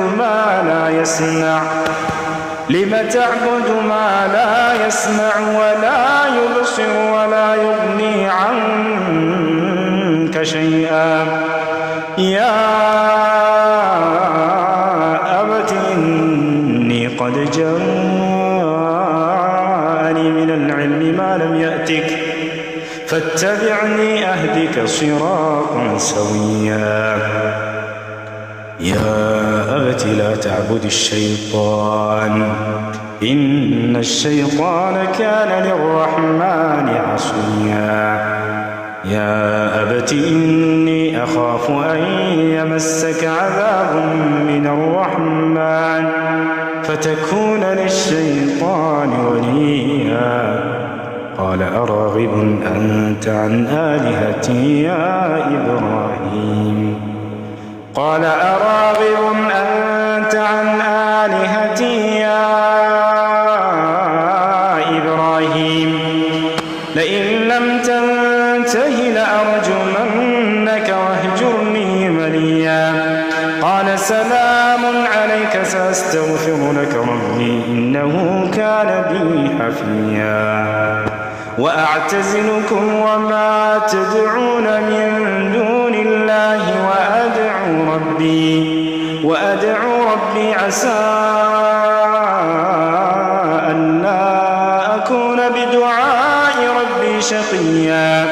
ما لا يسمع ولا يبصر ولا يغني عنك شيئا يا أبت إني قد جاءني من العلم ما لم يأتك فاتبعني أهدك صراطا سويا يا أبت لا تعبد الشيطان إن الشيطان كان للرحمن عصيا يا أبت إني أخاف أن يمسك عذاب من الرحمن فتكون للشيطان وليا قال أراغب أنت عن آلهتي يا إبراهيم قال أراغب أنت عن آلهتي يا إبراهيم لئن لم تنته لأرجمنك واهجرني مليا قال سلام عليك سأستغفر لك ربي إنه كان بي حفيا وأعتزلكم وما تدعون من دون الله وأدعو ربي عسى ألا أكون بدعاء ربي شقيا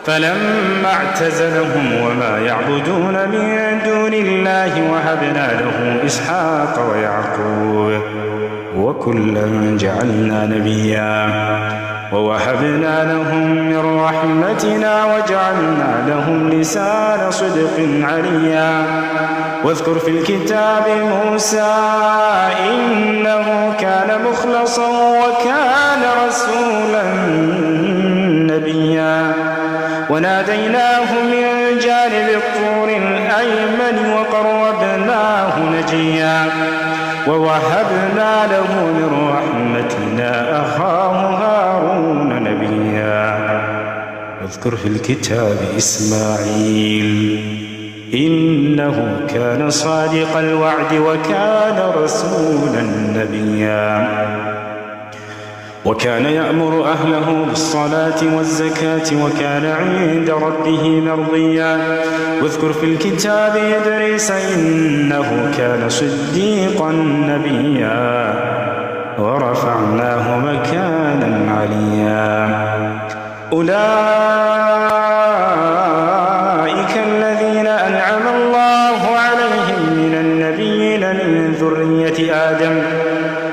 فلما اعتزلهم وما يعبدون من دون الله وهبنا له إسحاق ويعقوب وكلا جعلنا نبيا ووهبنا لهم من رحمتنا وجعلنا لهم لسان صدق عليا واذكر في الكتاب موسى إنه كان مخلصا وكان رسولا نبيا وناديناه من جانب الطور الأيمن وقربناه نجيا ووهبنا له من رحمتنا أخاه هارون نبيا واذكر في الكتاب إسماعيل إنه كان صادق الوعد وكان رسولا نبيا وكان يأمر أهله بالصلاة والزكاة وكان عند ربه مرضيا واذكر في الكتاب إدريس إنه كان صديقا نبيا ورفعناه مكانا عليا أولئك الذين أنعم الله عليهم من النبيين من ذرية آدم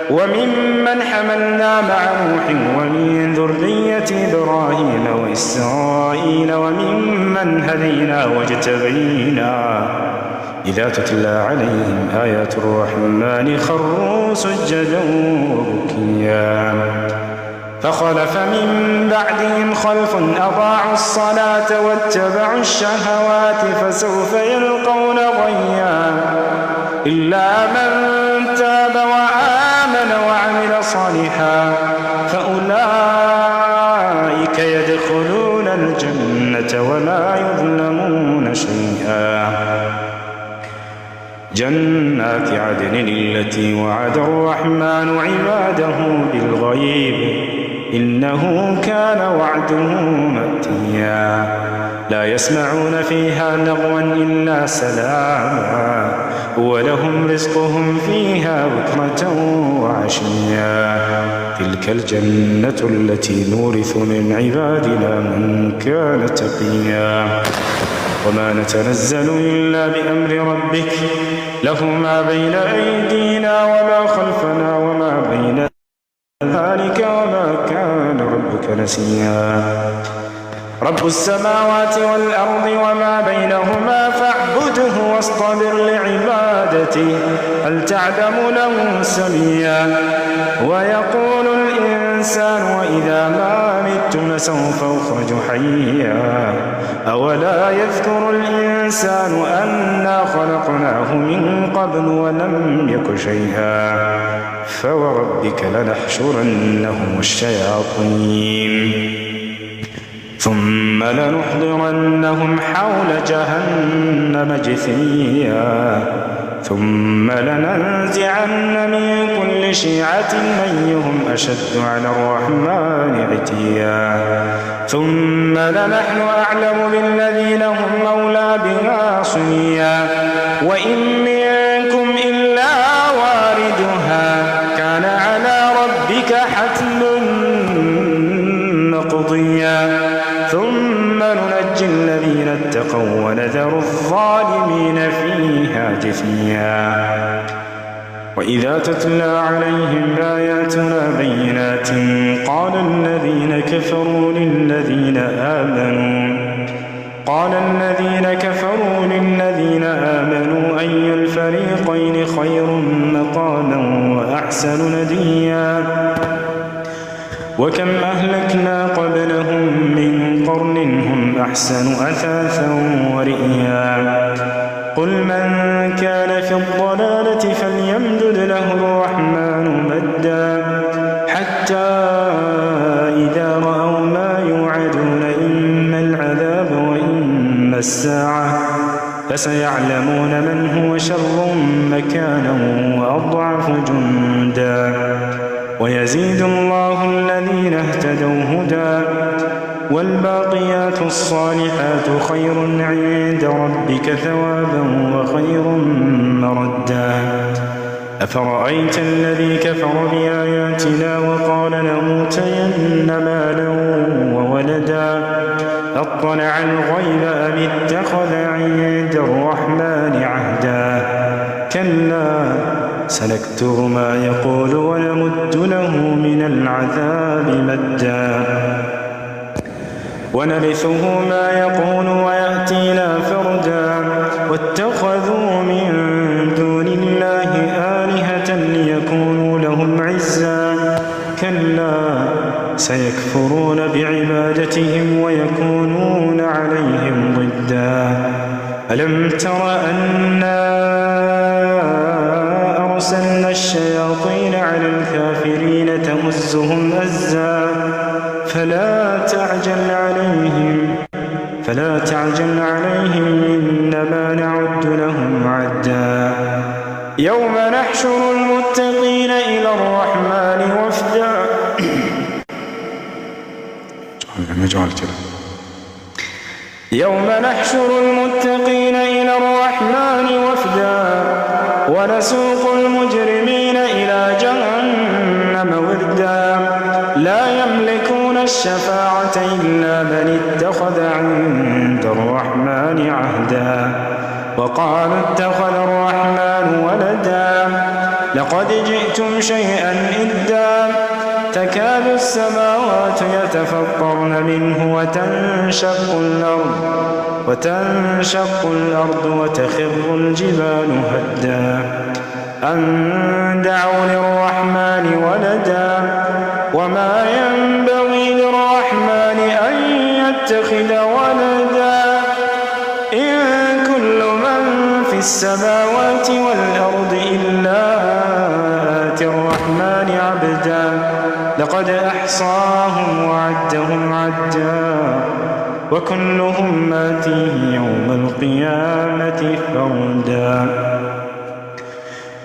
وممن حملنا مع نوح ومن ذرية إبراهيم وإسرائيل وممن هدينا واجتبينا إذا تتلى عليهم آيات الرحمن خروا سجدا وبكيا فخلف من بعدهم خلف أضاعوا الصلاة واتبعوا الشهوات فسوف يلقون غيا إلا من تاب وآمن وعمل صالحا فأولئك يدخلون الجنة ولا يظلمون شيئا جنات عدن التي وعد الرحمن عباده بالغيب إنه كان وعده مأتيا لا يسمعون فيها لغوا إلا سلاما ولهم رزقهم فيها بكرة وعشيا تلك الجنة التي نورث من عبادنا من كان تقيا وما نتنزل إلا بأمر ربك له ما بين أيدينا وما خلفنا وما بين ذلك وما كان ربك نسيا رب السماوات والأرض وما بينهما فاعبده واصطبر لعبادته هل تعلم له سميا ويقول الإنسان وإذا ما مت لسوف أخرج حيا أولا يذكر الإنسان أنا خلقناه من قبل ولم يك شيئا فوربك لنحشرنهم الشياطين ثم لنحضرنهم حول جهنم جثيا ثم لننزعن من كل شيعة أيهم أشد على الرحمن عتيا ثم لنحن أعلم بالذين هم أولى بها صليا وإن منكم إلا واردها كان على ربك حتما مقضيا ثم ننجي الذين اتقوا ونذر الظالمين فيها جثيا وإذا تتلى عليهم آياتنا بينات قال الذين كفروا للذين آمنوا أي الفريقين خير مقاما وأحسن نديا وكم أهلكنا قبلهم من قرن هم أحسن أثاثا ورئيا قل من كان في الضلالة فليمدد له الرحمن مدا حتى إذا رأوا ما يوعدون إما العذاب وإما الساعة فسيعلمون من هو شر مكانا وأضعف جندا ويزيد الله الذين اهتدوا هدى والباقيات الصالحات خير عند ربك ثوابا وخير مردا أفرأيت الذي كفر بآياتنا وقال لأوتين مالا وولدا أطلع الغيب أم اتخذ عند الرحمن عهدا كلا سنكتب ما يقول ونمد له من العذاب مدا ونرثه ما يقول ويأتينا فردا واتخذوا من دون الله آلهة ليكونوا لهم عزا كلا سيكفرون بعبادتهم ويكونون عليهم ضدا ألم تر أنا أرسلنا الشياطين على الكافرين تؤزهم أزا فلا تعجل عليهم إنما نعد لهم عدا يوم نحشر المتقين إلى الرحمن وفدا يوم نحشر المتقين إلى الرحمن وفدا ونسوق المجرمين إلى جهنم وردا لا يملكون الشفاعة إلا من اتخذ عند الرحمن عهدا وقالوا اتخذ الرحمن ولدا لقد جئتم شيئا إدا تكاد السماوات يتفطرن منه وتنشق الأرض وتخر الجبال هدا أن دعوا للرحمن ولدا وما ينبغي للرحمن أن يتخذ ولدا إن كل من في السماوات والأرض إلا آتي الرحمن عبدا لقد أحصاهم وعدهم عدا وكلهم آتيه يوم القيامة فردا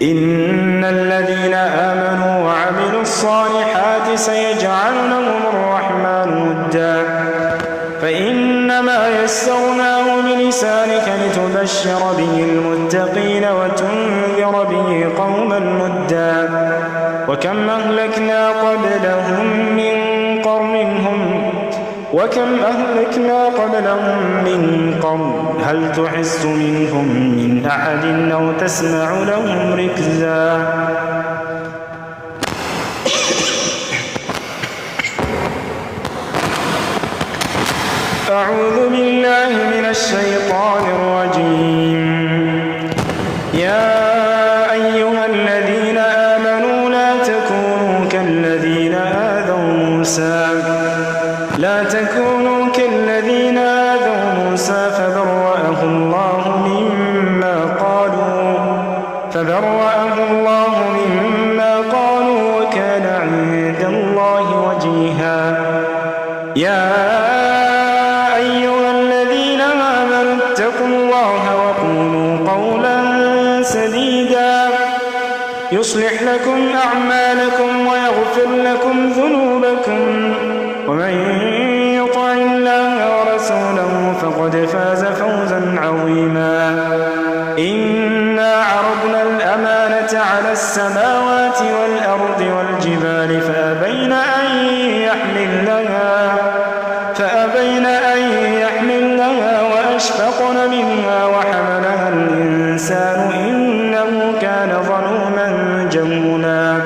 إن الذين آمنوا وعملوا الصالحات سيجعل لهم الرحمن ودا فإنما يسرناه بلسانك لتبشر به المتقين وتنذر به قوما لدا وكم أهلكنا قبلهم من قرن هل تحس منهم من أحد أو تسمع لهم ركزا أعوذ بالله من الشيطان الرجيم يا أيها الذين آمنوا لا تكونوا كالذين آذوا موسى فبرأه الله مما قالوا وكان عند الله وجيها يا أيها الذين آمنوا اتقوا الله وقولوا قولا سديدا يصلح لكم أعمالكم ويغفر لكم ذنوبكم ومن يطع الله ورسوله فقد فاز فوزا عظيما إنا عرضنا الأمانة على السماوات والأرض والجبال فأبين أن يحملنها وأشفقن منها وحملها الإنسان إنه كان ظلوما جهولا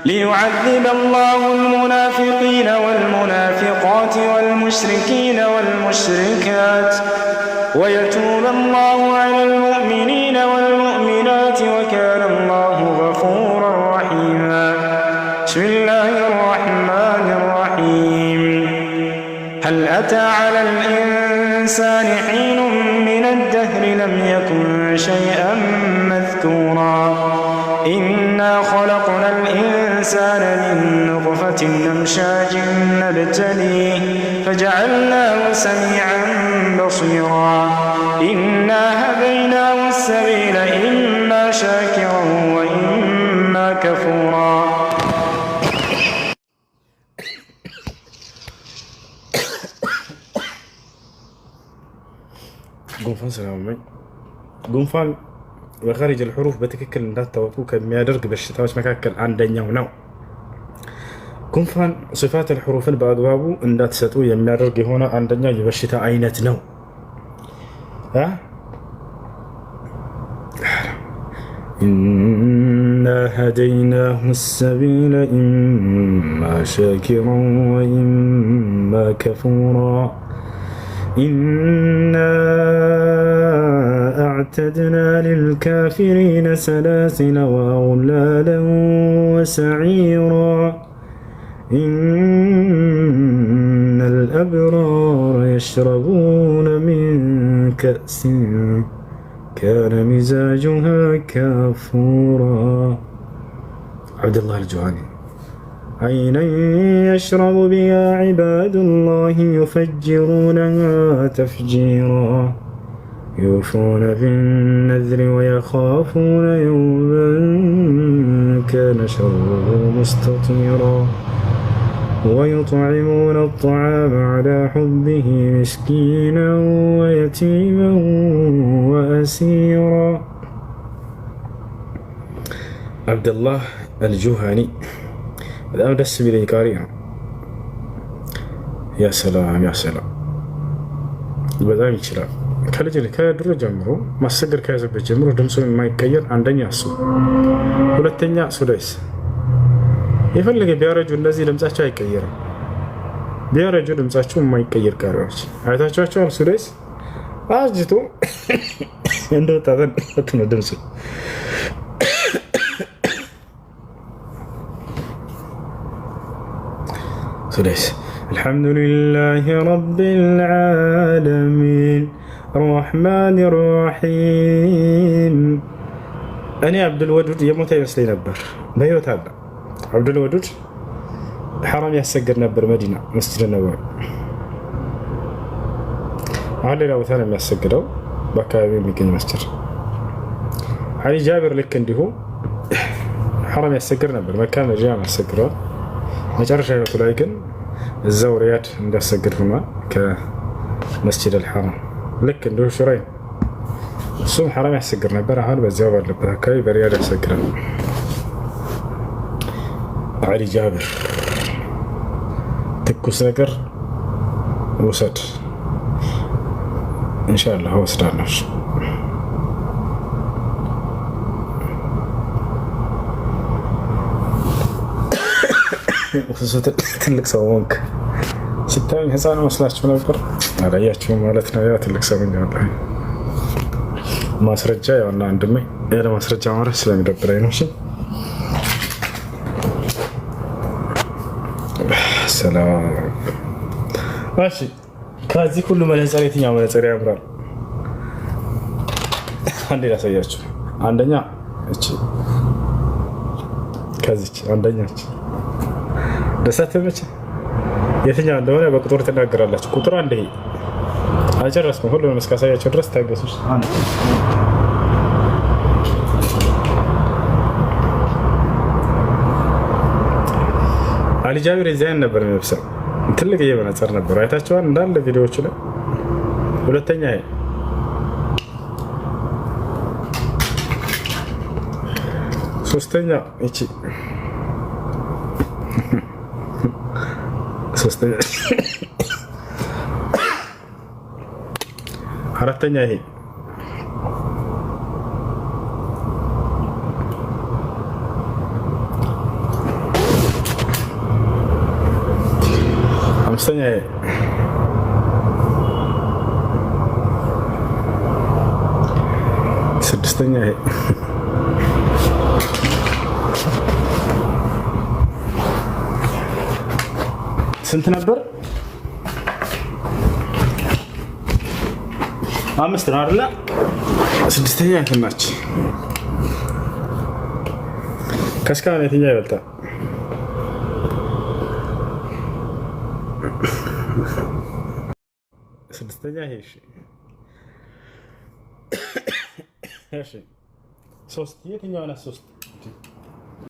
ليعذب الله المنافقين والمنافقات والمشركين والمشركات ويتوب الله على المؤمنين والمؤمنات وكان الله غفورا رحيما بسم الله الرحمن الرحيم هل أتى على الإنسان حين من الدهر لم يكن شيئا مذكورا إنا خلقنا الإنسان من نطفة أمشاج نبتليه فجعلناه سميعا بصيرا إنا هديناه السبيل إما شاكرا وإما كفورا ጉንፋን በኸሪጅ الحروف በትክክል እንዳታወጡ ከሚያደርግ በሽታዎች መካከል አንደኛው ነው። ጉንፋን صفات الحروفን በአግባቡ እንዳትሰጡ የሚያደርግ የሆነ አንደኛው የበሽታ አይነት ነው። إنا هديناه السبيل إما شاكرا وإما كفورا إنا أعتدنا للكافرين سلاسل وأغلالا وسعيرا إن الأبرار يشربون من كأس كان مزاجها كافورا. عبد الله الجوهاني. عينا يشرب بها عباد الله يفجرونها تفجيرا يوفون بالنذر ويخافون يوما كان شره مستطيرا ويطعمون الطعام على حبه مسكينا ويتيما وأسيرا. عبد الله الجوهاني በጣም ደስ የሚለኝ ቃሪ ነው። ያ ሰላም ያ ሰላም በጣም ይችላል። ከድሮ ጀምሮ ማሰገድ ከያዘበት ጀምሮ ድምፁ የማይቀየር አንደኛ እሱ፣ ሁለተኛ ሱዳይስ። የፈለገ ቢያረጁ እነዚህ ድምጻቸው አይቀየርም። ቢያረጁ ድምጻቸው የማይቀየር ቃሪዎች አይታችኋቸዋል። ሱዳይስ አጅቶ እንደወጣ ነው ድምፁ። سديس. الحمد لله رب العالمين الرحمن الرحيم. أنا عبد الودود يموت يمسلي نبر بيوت هذا عبد الودود حرام يسجل نبر مدينة مسجد النبوي علي لو ثاني يسجلوا بكابي ميكين مسجد علي جابر لك عنده حرام يسجل نبر مكان الجامع يسجلوا መጨረሻ ህይወቱ ላይ ግን እዛው ሪያድ እንዳሰግድ ሆኗ ከመስጂድ አልሐራም ልክ እንደ ሹራይ እሱም ሐራም ያሰግድ ነበር። አሁን በዚያው ባለበት አካባቢ በሪያድ ያሰግዳል። አሊ ጃብር ትኩስ ነገር ውሰድ ኢንሻአላህ ወስዳለሁ። ትልቅ ሰው ሆንክ ሲታዩኝ ህፃን መስላችሁ ነበር። አላያችሁም ማለት ነው። ያ ትልቅ ሰው ሆኛለሁ። ማስረጃ ያውና አንድሜ ያለ ማስረጃ ማውራት ስለሚደብረኝ ነው። ሰላም። እሺ ከዚህ ሁሉ መነጽር የትኛው መነጽር ያምራል? አንዴ ላሳያችሁ። አንደኛ እቺ ከዚች አንደኛች ደሳተመች የትኛው እንደሆነ በቁጥር ትናገራላችሁ። ቁጥር አንድ ይሄ አልጨረስኩም። ሁሉንም እስካሳያችሁ ድረስ ታገሱ። አሊ ጃቢር የዚያን ነበር የሚለብሰው። ትልቅ መነጽር ነበር። አይታችኋል እንዳለ ቪዲዮዎቹ ላይ። ሁለተኛ ይሄ ሶስተኛ እቺ ሶስተኛ አራተኛ ይሄ አምስተኛ ይሄ ስድስተኛ ይሄ ስንት ነበር? አምስት ነው አይደል? ስድስተኛ እንትናች ከስካን የትኛው ይበልጣል? ስድስተኛ ይሄ። እሺ ሶስት የትኛው ነው? ሶስት